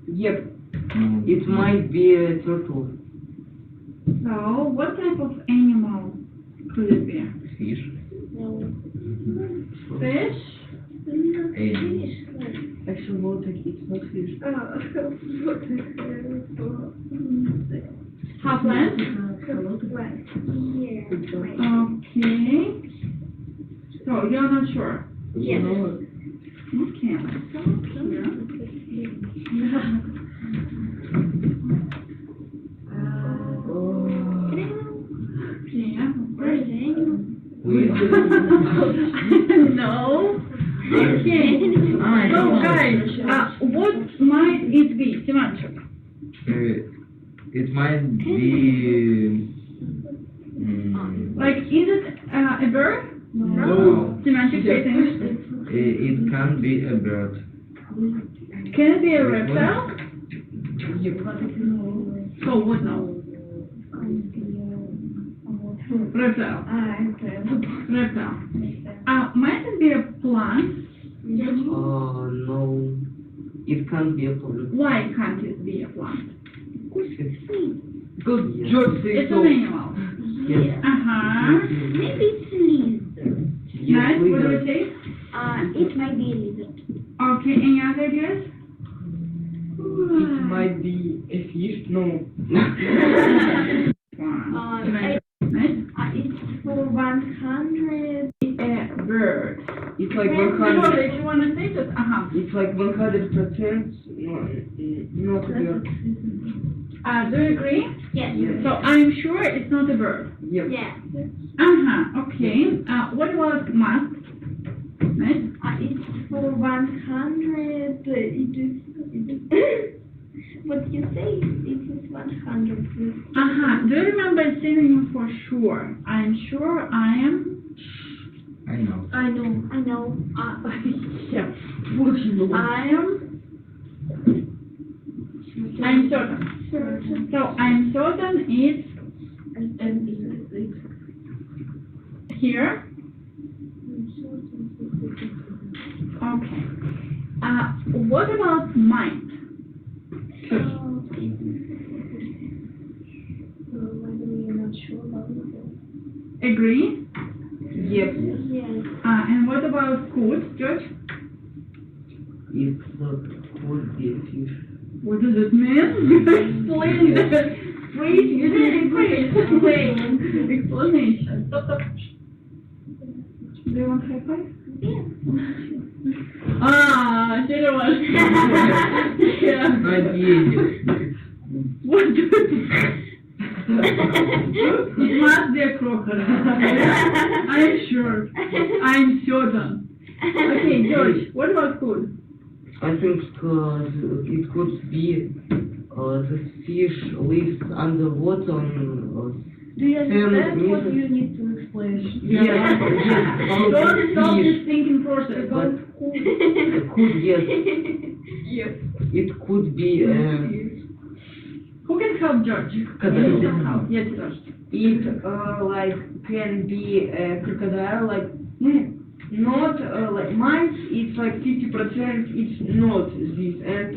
Yep. It might be a turtle. so what type of animal could it be? Fish. Fish? Actually, water, it's not fish. Half land? Okay. So you're not sure? Yes. Okay, let's go here. Yeah, where is it? No. Okay. So guys, what might it be? Simanchuk. It might be. Like, is it a bird? No. Simanchuk, say it in English. It can't be a bird. Can it be a reptile? So what now? Reptile. Reptile. Might it be a plant? No. It can't be a plant. Why can't it be a plant? Because George says It's so. an animal. Yes. Maybe it's a lizard. Nice. What do you say? It might be a lizard. Okay. Any other guess? It might be a fish. No. It's for 100. A bird. It's like If 100. you want to say that, It's like 100%. Not a bird. do you agree? Yes. So I'm sure it's not a bird. Yep. Yeah. Okay. What about must? Nice. It's for 100. What you say? It is 100. Do you remember saying for sure? I'm sure I am. I know. I know. Yeah. I'm certain. So I'm certain it's here. Okay. What about mind? Agree? Yep. And what about could, George? It could be a fish. What does it mean? Explain that. Wait, you didn't explain. Explanation. Stop. Do you want high five? Here was. Yeah. What do you It must be a crocodile. I'm sure. I'm certain. Okay, George, what about could? I think it could be the fish lives underwater. Do you understand what you need to explain? Yes. Don't stop this thinking process. Could, yes. Yes. It could be. Who can help George? Crocodile. Can help. Yes, George. It like can be a crocodile, like not like mice. It's like 50%. It's not this, and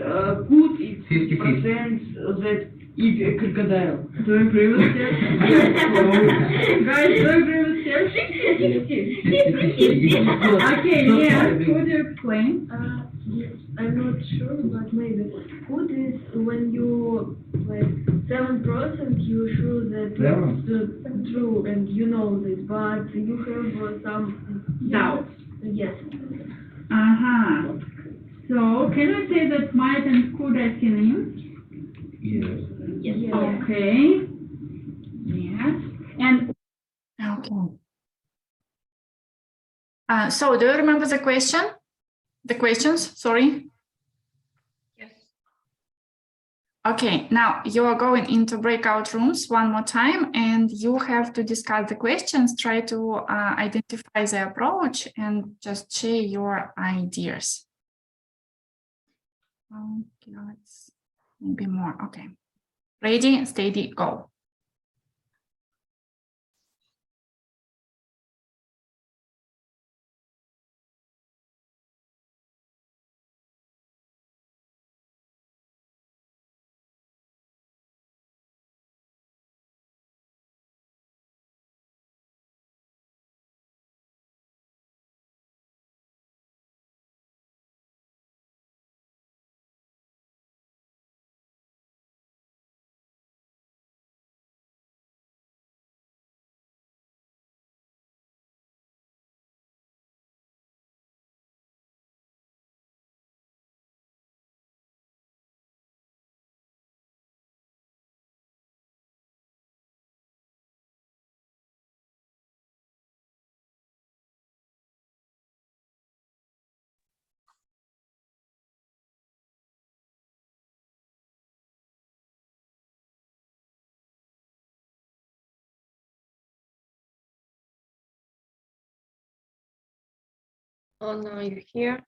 could it's 50% that it's a crocodile. Do you agree with that? Guys, do you agree with that? 50. Okay, yeah. Could you explain? Yes, I'm not sure, but maybe. Good is when you like 7%, you sure that it's true and you know this, but you have some Doubts. Yes. So, can we say that might and could are synonyms? Yes. Okay. Yes. And okay. So do you remember the question? The questions, sorry. Yes. Okay, now you are going into breakout rooms one more time, and you have to discuss the questions, try to identify the approach, and just share your ideas. Okay, let's maybe more. Okay, ready, steady, go. Oh, now you're here.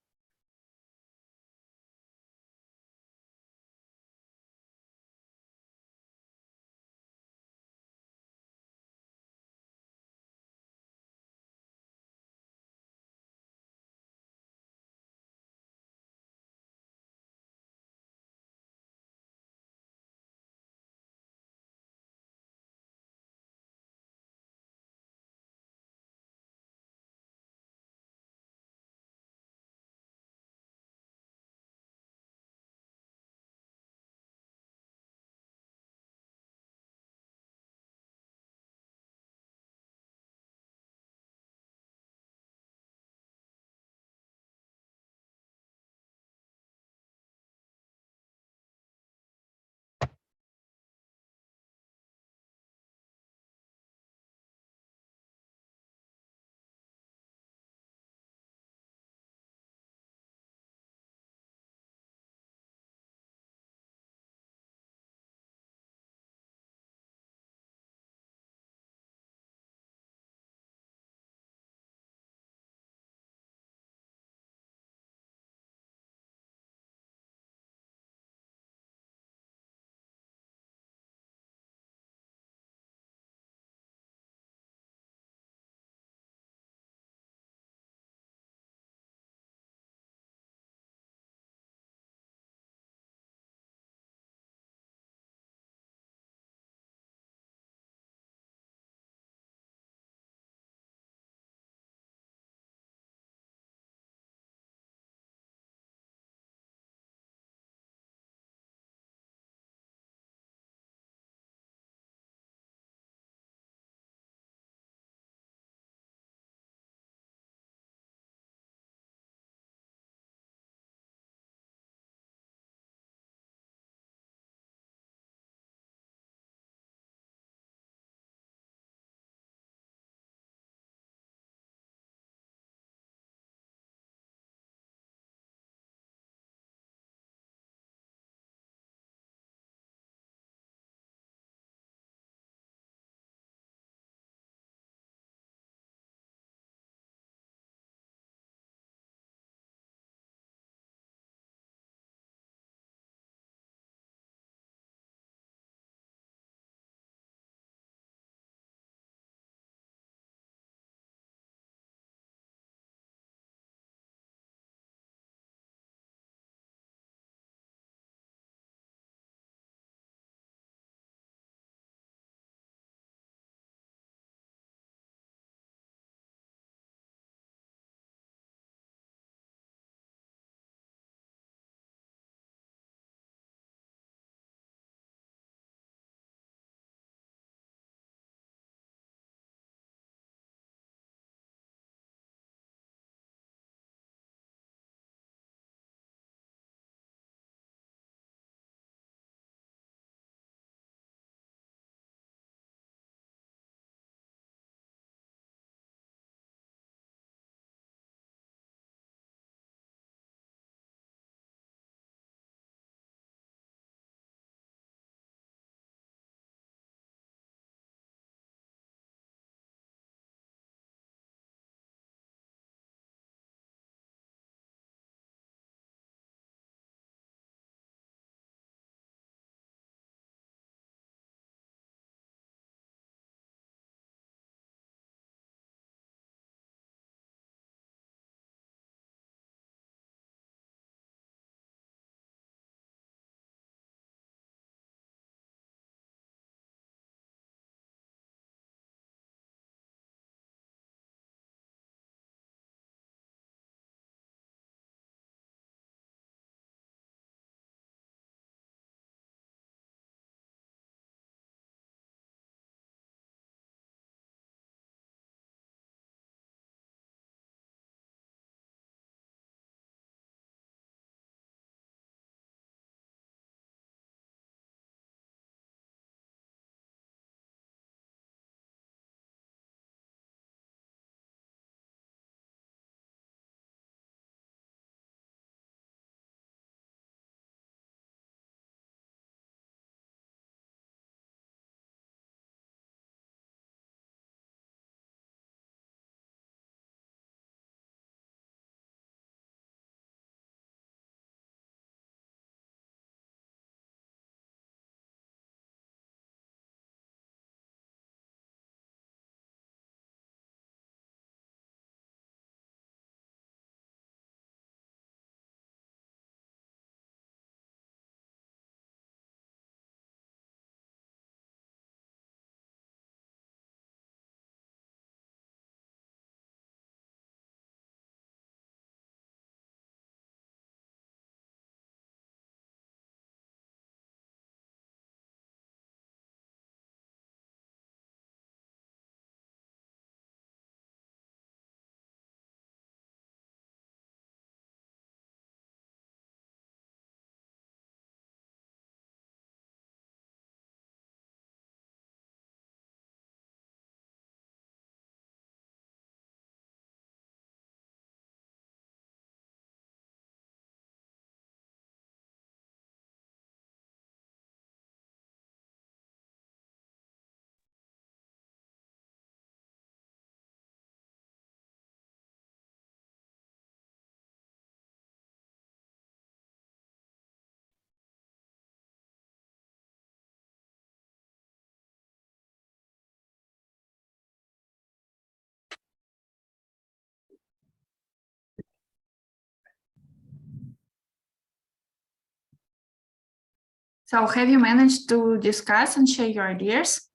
So have you managed to discuss and share your ideas?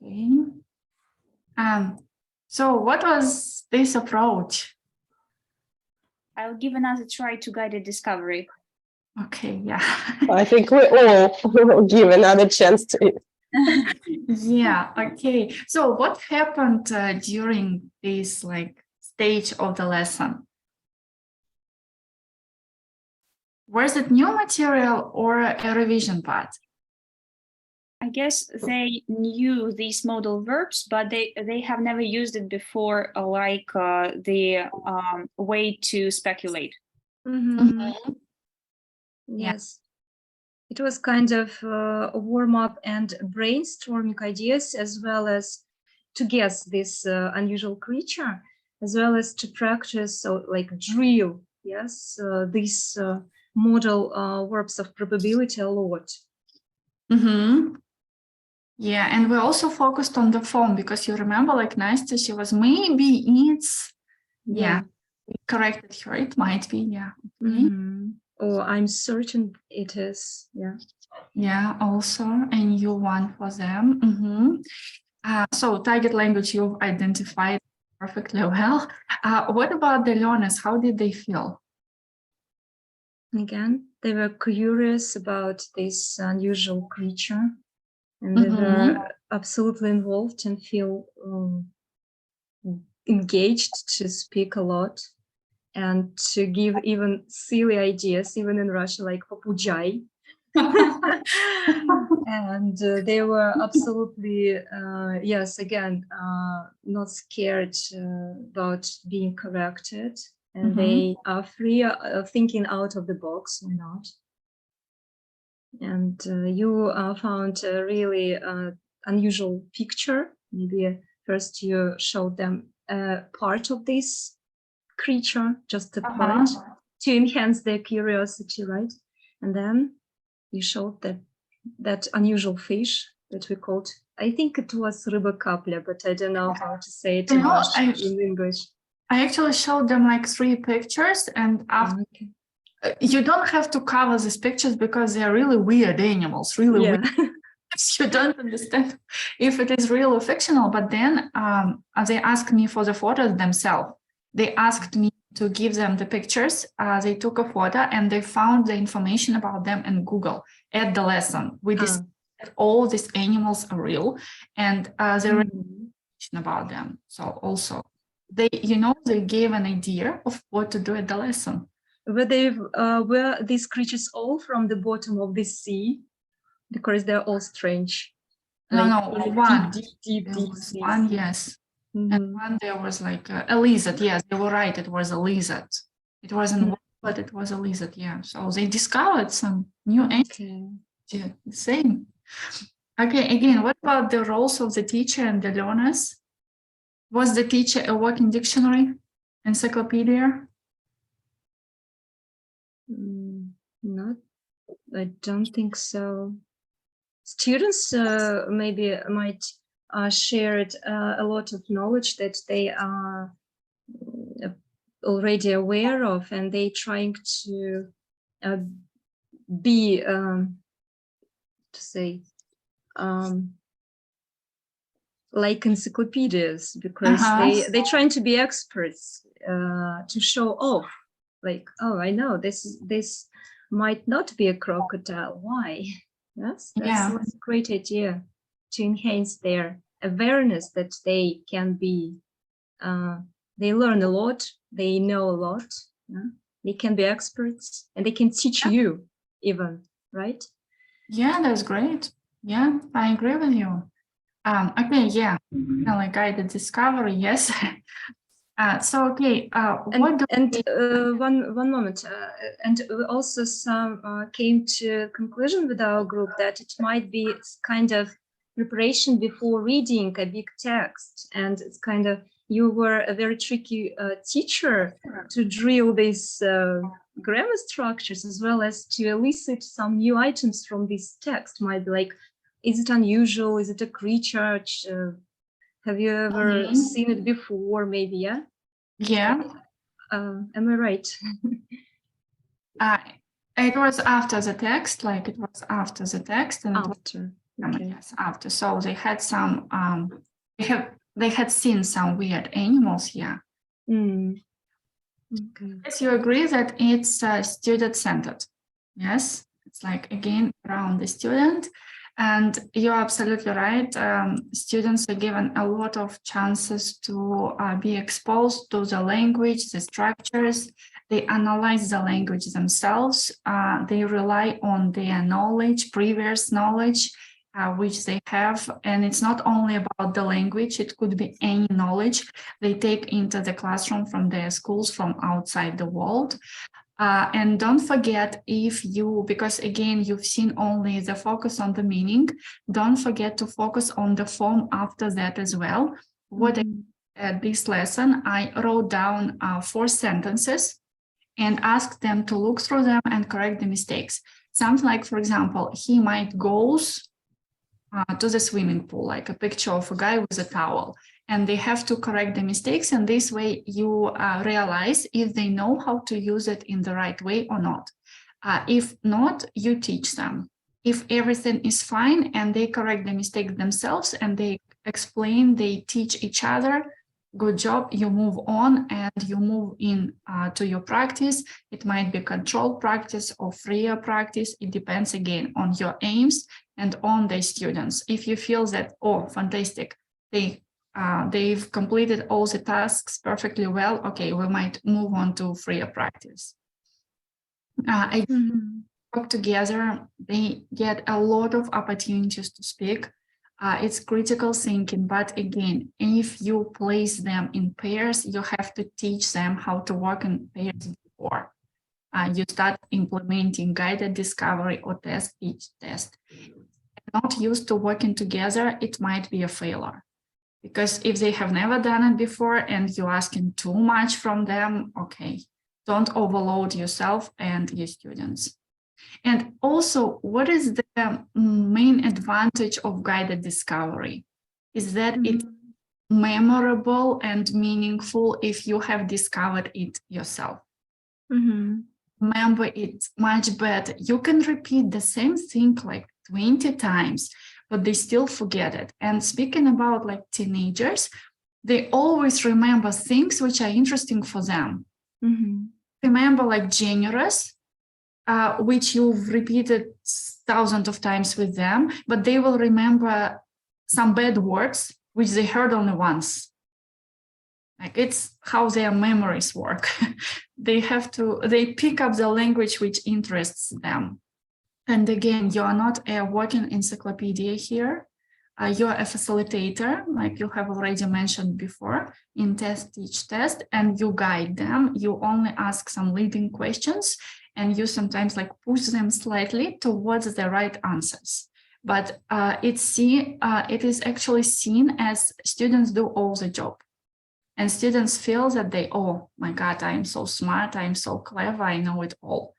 Okay. So what was this approach? I'll give another try to guided discovery. Okay, yeah. I think we all give another chance to it. Yeah, okay. So what happened during this stage of the lesson? Was it new material or a revision part? I guess they knew these modal verbs, but they have never used it before, the way to speculate. Yes. It was kind of a warm-up and brainstorming ideas, as well as to guess this unusual creature, as well as to practice, drill, yes, these modal verbs of probability a lot. Yeah, and we also focused on the form because you remember, Nadezhda, she was maybe it's, yeah, we corrected her, it might be, yeah. Oh, I'm certain it is, yeah. Yeah, also a new one for them. So target language you've identified perfectly well. What about the learners? How did they feel? Again, they were curious about this unusual creature, and they were absolutely involved and feel engaged to speak a lot and to give even silly ideas, even in Russia, like popujai. And they were absolutely, yes, again, not scared about being corrected. And they are free of thinking out of the box, why not? And you found a really unusual picture. Maybe first you showed them part of this creature, just a part, to enhance their curiosity, right? And then you showed that unusual fish that we called, I think it was ryba kapля, but I don't know how to say it in English. I actually showed them 3 pictures, and after you don't have to cover these pictures because they are really weird animals, really weird. You don't understand if it is real or fictional, but then they asked me for the photos themselves. They asked me to give them the pictures. They took a photo and they found the information about them in Google at the lesson. We discussed all these animals are real, and they read information about them. So also they gave an idea of what to do at the lesson. Were these creatures all from the bottom of the sea? Because they're all strange. No, one. Deep one, yes. And one there was a lizard. Yes, they were right. It was a lizard. It wasn't one, but it was a lizard. Yeah. So they discovered some new animals. Yeah, the same. Okay. Again, what about the roles of the teacher and the learners? Was the teacher a working dictionary, encyclopedia? Not. I don't think so. Students maybe might share a lot of knowledge that they are already aware of, and they trying to be like encyclopedias, because they trying to be experts to show off, oh, I know this might not be a crocodile. Why? Yes, that's a great idea to enhance their awareness that they can be, they learn a lot, they know a lot, they can be experts, and they can teach you even, right? Yeah, that's great. Yeah, I agree with you. Okay, yeah, guided discovery, yes. So okay, one moment, and we also came to conclusion with our group that it might be kind of preparation before reading a big text, and it's kind of, you were a very tricky teacher to drill these grammar structures, as well as to elicit some new items from this text. Might be like, is it unusual? Is it a creature? Have you ever seen it before? Maybe, yeah? Yeah. Am I right? It was after the text, like it was after the text, and after. Okay. yes, after. So they had some. They had seen some weird animals. Yeah. Mm. Okay. Yes, you agree that it's student-centered. Yes, it's like again around the student, and you're absolutely right. Students are given a lot of chances to be exposed to the language, the structures. They analyze the language themselves. They rely on their knowledge, previous knowledge, which they have. And it's not only about the language, it could be any knowledge they take into the classroom from their schools, from outside the world. And don't forget, because again, you've seen only the focus on the meaning, don't forget to focus on the form after that as well. What at this lesson, I wrote down 4 sentences and asked them to look through them and correct the mistakes. Something like, for example, he might goes to the swimming pool, like a picture of a guy with a towel, and they have to correct the mistakes. And this way you realize if they know how to use it in the right way or not. If not, you teach them. If everything is fine and they correct the mistake themselves and they explain, they teach each other, good job, you move on and you move in to your practice. It might be controlled practice or freer practice. It depends again on your aims and on the students. If you feel that, oh, fantastic, they've completed all the tasks perfectly well, okay, we might move on to freer practice. Work together, they get a lot of opportunities to speak. It's critical thinking, but again, if you place them in pairs, you have to teach them how to work in pairs before you start implementing guided discovery or test each test. Not used to working together, it might be a failure. Because if they have never done it before and you're asking too much from them, okay, don't overload yourself and your students. And also, what is the main advantage of guided discovery? Is that it's memorable and meaningful if you have discovered it yourself. Remember it much better. You can repeat the same thing like 20 times, but they still forget it. And speaking about like teenagers, they always remember things which are interesting for them. Remember like generous, which you've repeated thousands of times with them, but they will remember some bad words which they heard only once. Like it's how their memories work. They pick up the language which interests them. And again, you are not a working encyclopedia here. You're a facilitator, like you have already mentioned before, in test, teach, test, and you guide them. You only ask some leading questions, and you sometimes like push them slightly towards the right answers. But it is actually seen as students do all the job. And students feel that oh my God, I'm so smart, I'm so clever, I know it all.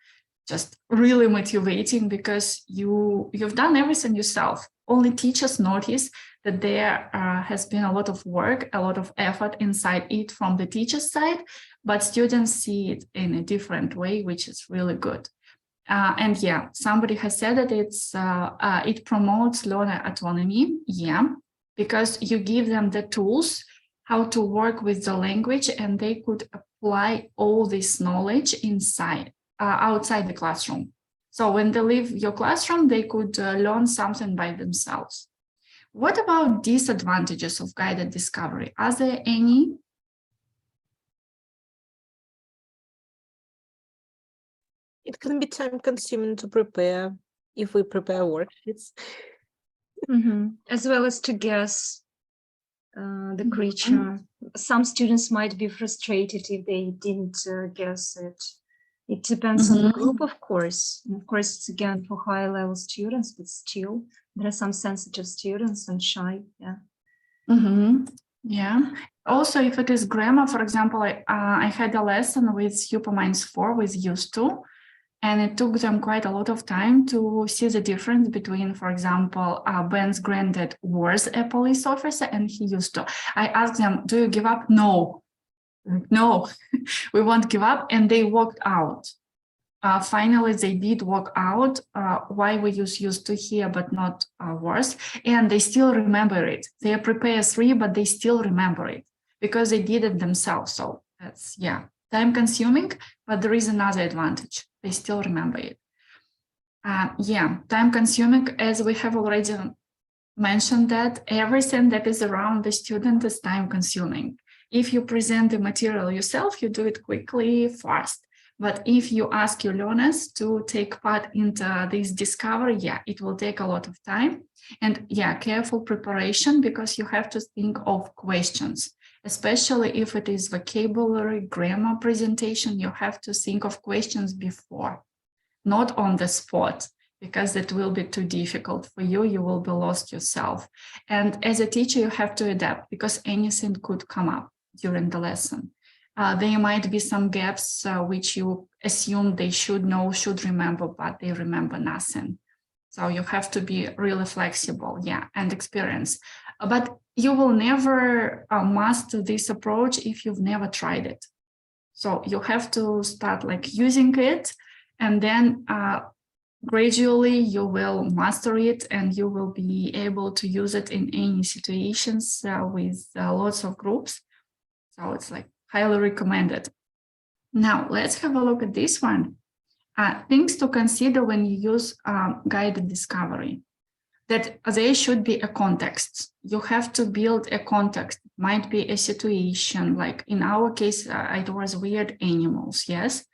Just really motivating because you've done everything yourself. Only teachers notice that there has been a lot of work, a lot of effort inside it from the teacher's side, but students see it in a different way, which is really good. And yeah, somebody has said that it promotes learner autonomy. Yeah, because you give them the tools how to work with the language, and they could apply all this knowledge outside the classroom. So when they leave your classroom, they could learn something by themselves. What about disadvantages of guided discovery? Are there any? It can be time consuming to prepare if we prepare worksheets. As well as to guess the creature. Some students might be frustrated if they didn't guess it. It depends on the group, of course. And of course, it's again for higher level students, but still there are some sensitive students and shy. Yeah. Yeah. Also, if it is grammar, for example, I had a lesson with Superminds 4 with used to, and it took them quite a lot of time to see the difference between, for example, Ben's granddad was a police officer and he used to. I asked them, do you give up? No, we won't give up. And they walked out. finally they did work out why we use used to here, but not worse, and they still remember it. They prepare 3, but they still remember it because they did it themselves. So that's, yeah, time consuming, but there is another advantage. They still remember it. Yeah, time consuming, as we have already mentioned, that everything that is around the student is time consuming. If you present the material yourself, you do it quickly, fast. But if you ask your learners to take part into this discovery, yeah, it will take a lot of time. And yeah, careful preparation, because you have to think of questions, especially if it is vocabulary, grammar presentation, you have to think of questions before, not on the spot, because it will be too difficult for you. You will be lost yourself. And as a teacher, you have to adapt, because anything could come up during the lesson. There might be some gaps which you assume they should know, should remember, but they remember nothing. So you have to be really flexible, yeah, and experienced. But you will never master this approach if you've never tried it. So you have to start like using it, and then gradually you will master it, and you will be able to use it in any situations with lots of groups. So it's like highly recommended. Now let's have a look at this one. Things to consider when you use guided discovery. That there should be a context. You have to build a context. It might be a situation, like in our case, it was weird animals, yes?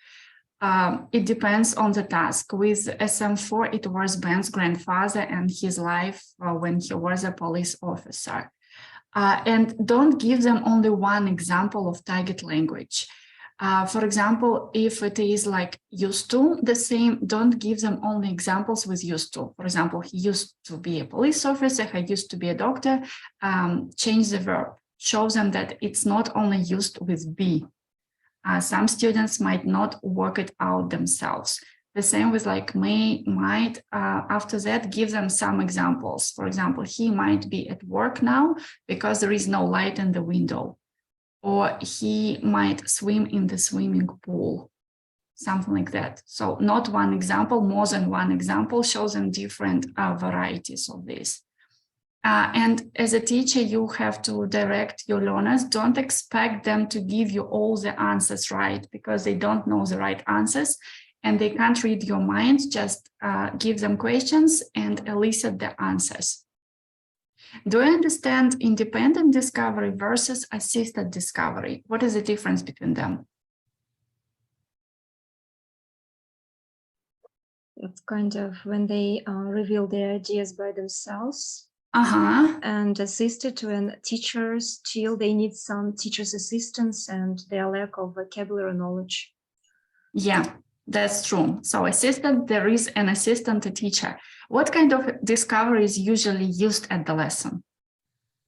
It depends on the task. With SM4, it was Ben's grandfather and his life when he was a police officer. And don't give them only one example of target language. For example, if it is like used to, the same, don't give them only examples with used to. For example, he used to be a police officer, he used to be a doctor. Change the verb. Show them that it's not only used with be. Some students might not work it out themselves. The same with like may, might, after that, give them some examples. For example, he might be at work now because there is no light in the window, or he might swim in the swimming pool, something like that. So not one example, more than one example, shows them different varieties of this. And as a teacher, you have to direct your learners. Don't expect them to give you all the answers right, because they don't know the right answers and they can't read your mind. Just give them questions and elicit the answers. Do you understand independent discovery versus assisted discovery? What is the difference between them? It's kind of when they reveal their ideas by themselves. And assisted when teachers feel they need some teacher's assistance and their lack of vocabulary knowledge. Yeah, that's true. So assistant, there is an assistant to teacher. What kind of discovery is usually used at the lesson?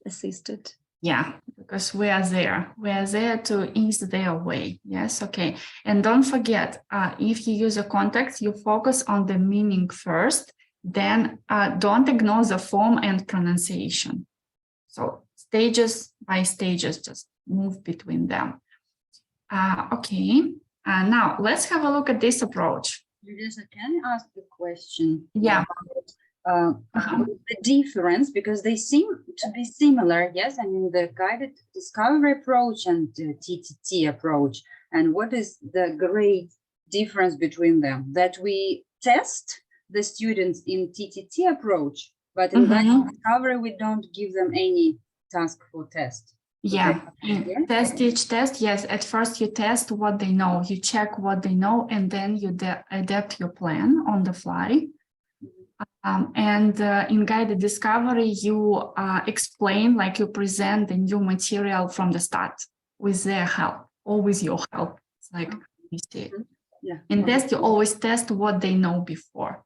Assisted. Yeah, because we are there. We are there to ease their way. Yes, okay. And don't forget, if you use a context, you focus on the meaning first. Then don't ignore the form and pronunciation. So stages by stages, just move between them. Okay, now let's have a look at this approach. Nadezhda, can I ask a question? Yeah. The difference, because they seem to be similar, yes? I mean, the guided discovery approach and the TTT approach. And what is the great difference between them? That we test the students in TTT approach, but in guided discovery, we don't give them any task for test. Yeah, test each test. Yes, at first you test what they know, you check what they know, and then you adapt your plan on the fly. And in guided discovery, you explain, like you present the new material from the start with their help or with your help. It's like you see. Yeah. In test, you always test what they know before.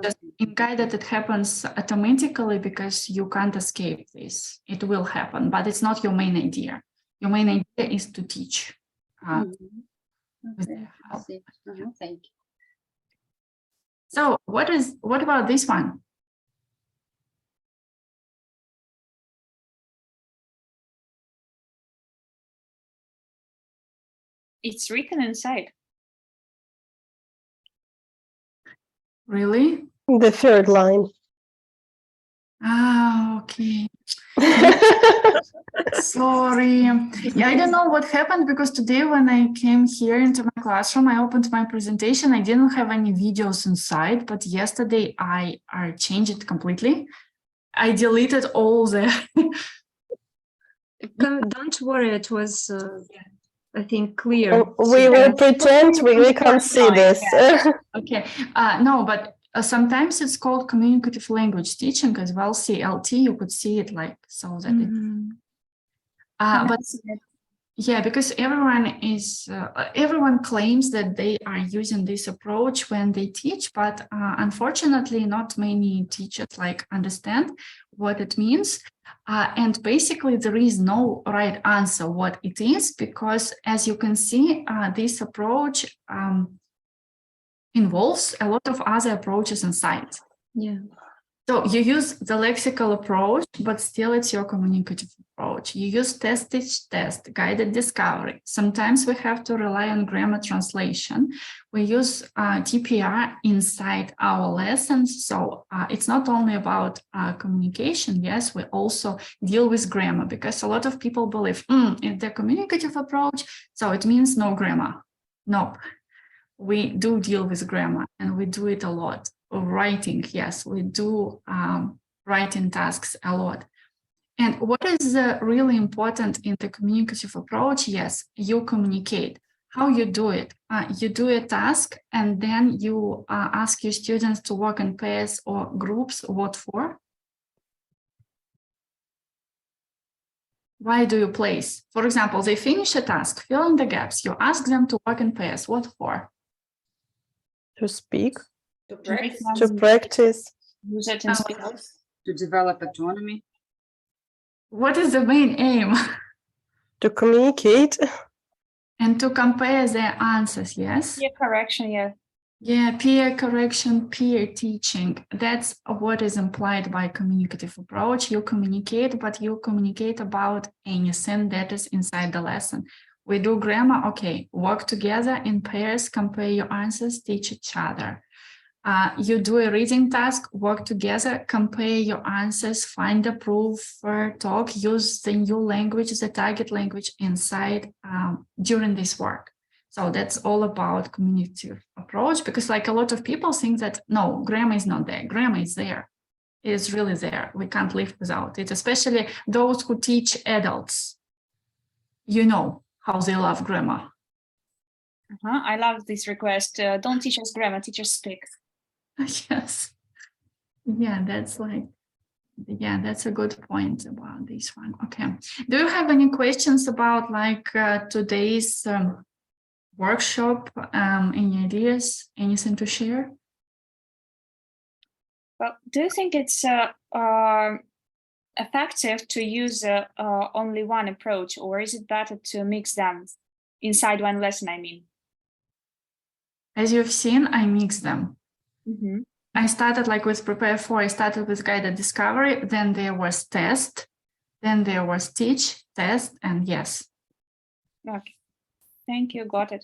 Just in guided, it happens automatically because you can't escape this. It will happen, but it's not your main idea. Your main idea is to teach. With their help. Thank you. So what about this one? It's written inside. Really? The third line. Ah, okay. Sorry. Yeah, I don't know what happened because today when I came here into my classroom, I opened my presentation. I didn't have any videos inside, but yesterday I changed it completely. I deleted all the... Don't worry, it was, I think, clear. We will pretend we can't see this. Okay. No, but sometimes it's called communicative language teaching as well, CLT. You could see it like so that it... but yeah, because everyone claims that they are using this approach when they teach, but unfortunately, not many teachers understand what it means. And basically, there is no right answer what it is, because as you can see, this approach involves a lot of other approaches inside. Yeah. So you use the lexical approach, but still it's your communicative approach. You use test, teach, test, guided discovery. Sometimes we have to rely on grammar translation. We use TPR inside our lessons. So it's not only about communication. Yes, we also deal with grammar, because a lot of people believe it's the communicative approach, so it means no grammar. Nope. We do deal with grammar, and we do it a lot. Writing, yes, we do writing tasks a lot. And what is really important in the communicative approach? Yes, you communicate. How you do it? You do a task, and then you ask your students to work in pairs or groups. What for? Why do you place? For example, they finish a task, fill in the gaps. You ask them to work in pairs. What for? To speak. To practice. Use it in To develop autonomy. What is the main aim? To communicate. And to compare their answers, yes? Peer correction, yeah. Yeah, peer correction, peer teaching. That's what is implied by communicative approach. You communicate, but you communicate about anything that is inside the lesson. We do grammar, okay, work together in pairs, compare your answers, teach each other. You do a reading task, work together, compare your answers, find the proof, talk, use the new language, the target language inside during this work. So that's all about communicative approach, because a lot of people think that, no, grammar is not there. Grammar is there. It is really there. We can't live without it, especially those who teach adults. You know how they love grammar. I love this request. Don't teach us grammar, teach us speak. Yes. Yeah, that's that's a good point about this one. Okay. Do you have any questions about today's workshop? Any ideas? Anything to share? Well, do you think it's effective to use only one approach, or is it better to mix them inside one lesson, I mean? As you've seen, I mix them. I started with Prepare For, I started with guided discovery, then there was test, then there was teach, test, and yes. Okay, thank you, got it.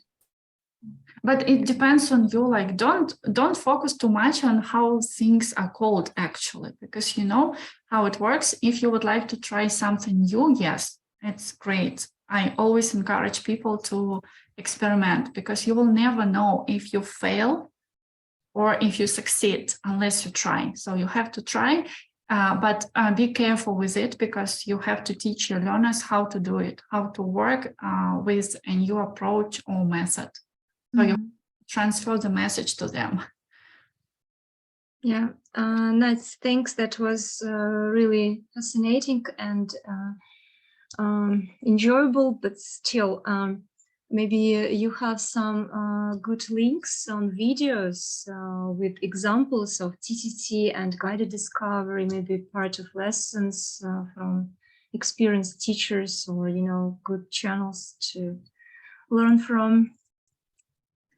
But it depends on you, don't focus too much on how things are called actually, because you know how it works. If you would like to try something new, yes, it's great. I always encourage people to experiment, because you will never know if you fail or if you succeed unless you try. So you have to try, but be careful with it, because you have to teach your learners how to do it, how to work with a new approach or method. So you transfer the message to them. Yeah, nice. Thanks. That was really fascinating and enjoyable, but still, maybe you have some good links on videos with examples of TTT and guided discovery, maybe part of lessons from experienced teachers, or, good channels to learn from.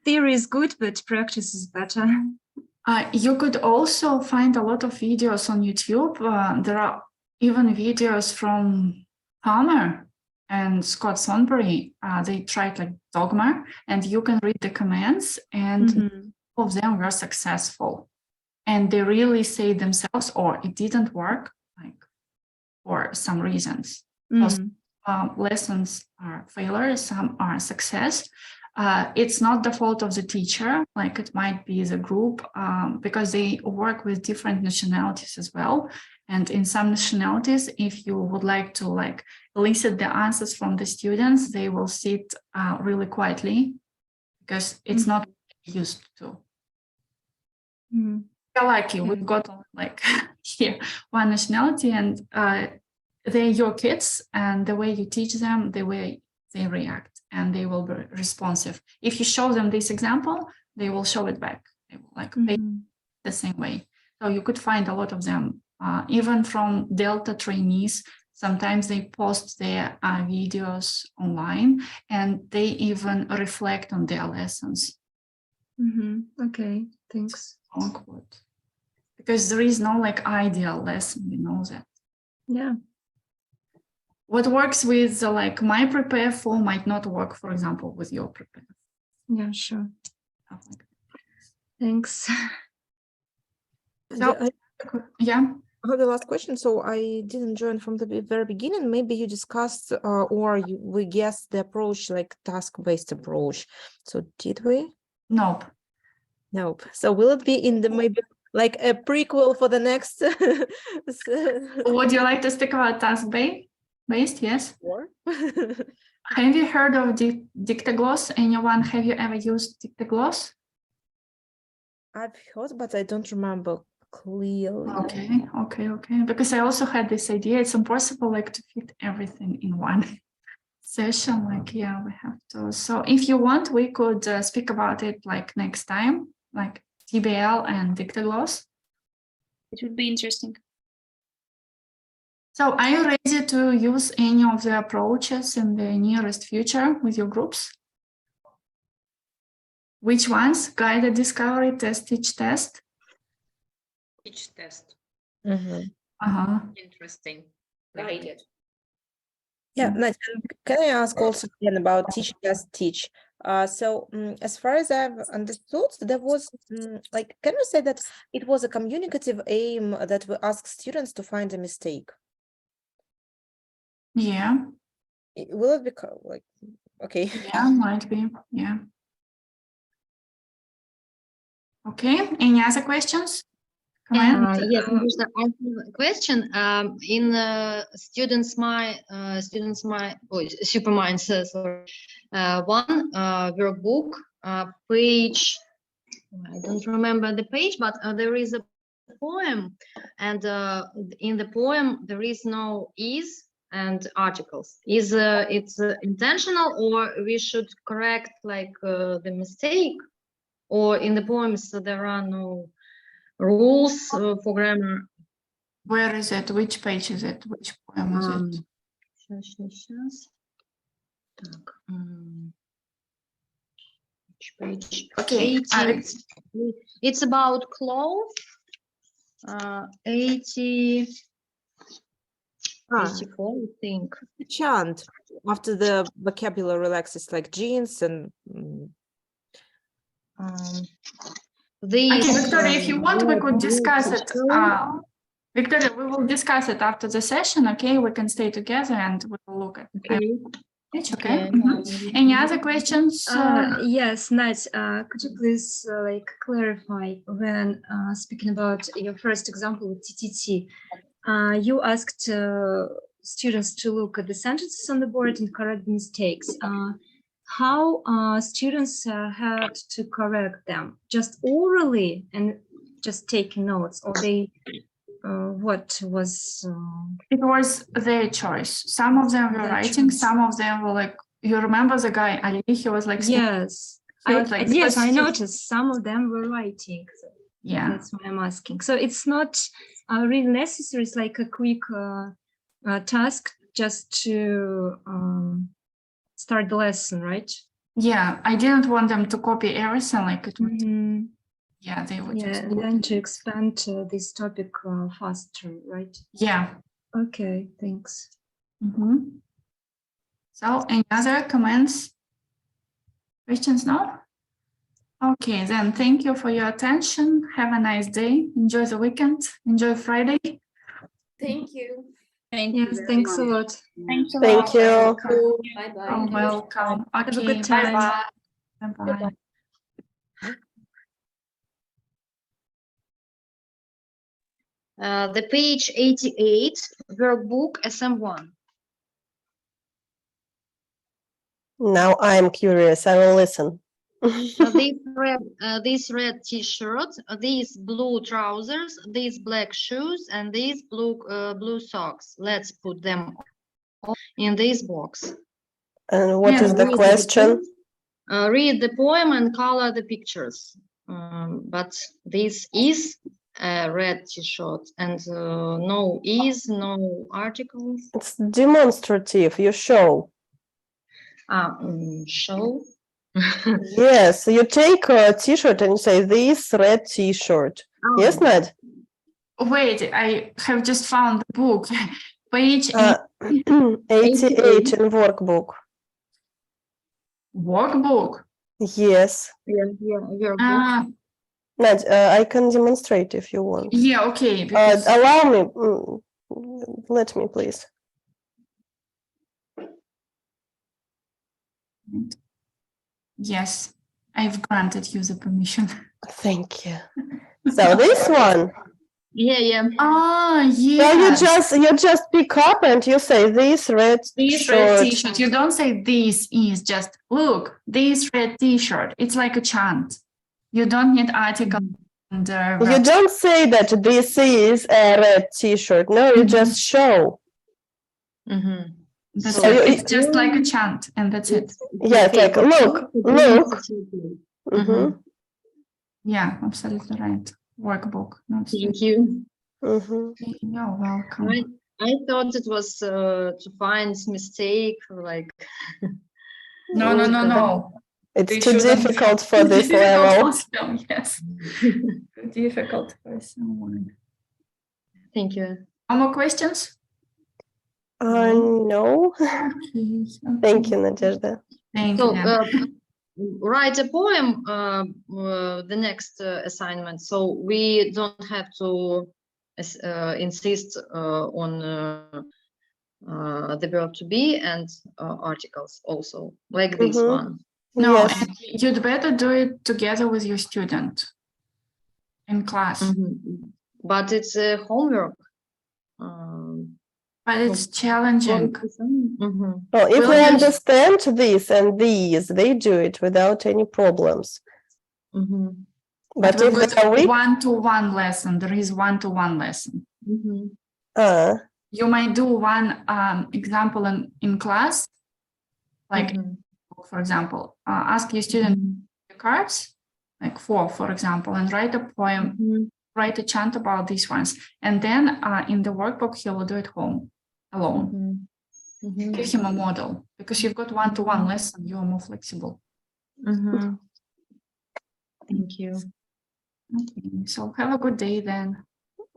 Theory is good, but practice is better. You could also find a lot of videos on YouTube. There are even videos from Palmer and Scott Thornberry. They tried Dogma, and you can read the comments, and all of them were successful. and they really say themselves, or it didn't work, like for some reasons. Lessons are failures, some are success. It's not the fault of the teacher, like it might be the group, because they work with different nationalities as well. And in some nationalities, if you would like to like elicit the answers from the students, they will sit really quietly because it's not used to. We're lucky, we've got like here one nationality, and they're your kids, and the way you teach them, the way they react, and they will be responsive. If you show them this example, they will show it back. They will like pay the same way. So you could find a lot of them, even from Delta trainees. Sometimes they post their videos online, and they even reflect on their lessons. Okay, thanks. Awkward. Because there is no like ideal lesson, we know that. Yeah. What works with like my prepare for might not work, for example, with your prepare. Yeah, sure. Thanks. So, yeah. I have the last question. So I didn't join from the very beginning. Maybe you discussed we guessed the approach, like task-based approach. So did we? Nope. Nope. So will it be in the maybe like a prequel for the next? Would you like to speak about task-based? Yes. Or? Have you heard of Dictogloss? Anyone, have you ever used Dictogloss? I've heard, but I don't remember clearly. Okay. Because I also had this idea. It's impossible like to fit everything in one session. Like, yeah, we have to. So if you want, we could speak about it like next time, like TBL and Dictogloss. It would be interesting. So are you ready to use any of the approaches in the nearest future with your groups? Which ones? Guided discovery, test, teach, test? Teach, test. Interesting. Guided. Yeah, Nadezhda, can I ask also again about teach, test, teach? So as far as I've understood, there was like, can we say that it was a communicative aim that we ask students to find a mistake? Yeah. Will it be like, okay. Yeah, might be, yeah. Okay, any other questions? Yes, Nadezhda, I have a question. In Superminds, one workbook, page, I don't remember the page, but there is a poem, and in the poem there is no is and articles. Is it's intentional, or we should correct like the mistake, or in the poems there are no rules for grammar? Where is it? Which page is it? Which poem is it? Сейчас. Так. Which page? Okay. 80. It's about clothes. 80. 84, I think. Chant after the vocabulary relaxes, like jeans and. Okay, Victoria, if you want, we could discuss it. Victoria, we will discuss it after the session. Okay, we can stay together and we will look at it. Okay. Any other questions? Yes, Nat, could you please like clarify when speaking about your first example with TTT, you asked students to look at the sentences on the board and correct the mistakes. How students had to correct them? Just orally and just taking notes, or they, what was? It was their choice. Some of them were writing, some of them were like, you remember the guy, Ali, he was like, yes, yes, I noticed some of them were writing. So yeah, that's why I'm asking. So it's not really necessary. It's like a quick task just to start the lesson, right? Yeah, I didn't want them to copy everything like it would. Yeah, they would just. And then to expand this topic faster, right? Yeah. Okay, thanks. So any other comments? Questions now? Okay, then thank you for your attention. Have a nice day. Enjoy the weekend. Enjoy Friday. Thank you. Thank Yes, thanks a lot. Thanks a Thank lot. you. Bye-bye. You're welcome. Have a Okay, good time. bye-bye. Bye-bye. The page 88, workbook SM1. Now I'm curious. I will listen. This red t-shirt, these blue trousers, these black shoes, and these blue socks. Let's put them all in this box. And what is the question? Read the poem and color the pictures. But this is a red t-shirt and no articles. It's demonstrative. You show. Show. Yes, you take a t-shirt and you say this red t-shirt. Yes, Nad? Wait, I have just found the book. Page 88 in workbook. Workbook? Yes. Workbook. Nad, I can demonstrate if you want. Yeah, okay. Allow me. Let me, please. Yes, I've granted you the permission. Thank you. So this one. Yeah. Ah, yeah. So you just pick up and you say this red t-shirt. You don't say this is, just look, this red t-shirt. It's like a chant. You don't need article. And, you don't say that this is a red t-shirt. No, you just show. So it's just like a chant, and that's it. Yeah, it's like look. Yeah, absolutely right. Workbook. Thank you. You're welcome. I thought it was to find mistake or like. No. It's too difficult for this level. Yes. Too difficult for someone. Thank you. No more questions? No. Okay. Thank you, Nadezhda. Thank you. Write a poem, the next assignment, so we don't have to insist on the verb to be and articles also, like this one. No, Yes. and you'd better do it together with your student in class. But it's a homework. But it's challenging. Well, if we understand this and these, they do it without any problems. But if they are weak, one-to-one lesson, there is one-to-one lesson. You might do one example in class, like, for example, ask your student cards, like 4, for example, and write a poem, write a chant about these ones. And then in the workbook, he will do it home alone. Give him a model, because you've got one-to-one lesson, you are more flexible. Thank you. Okay, so have a good day then.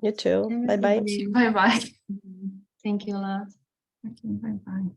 You too. Bye-bye. Bye-bye. Thank you a lot. Okay, bye-bye.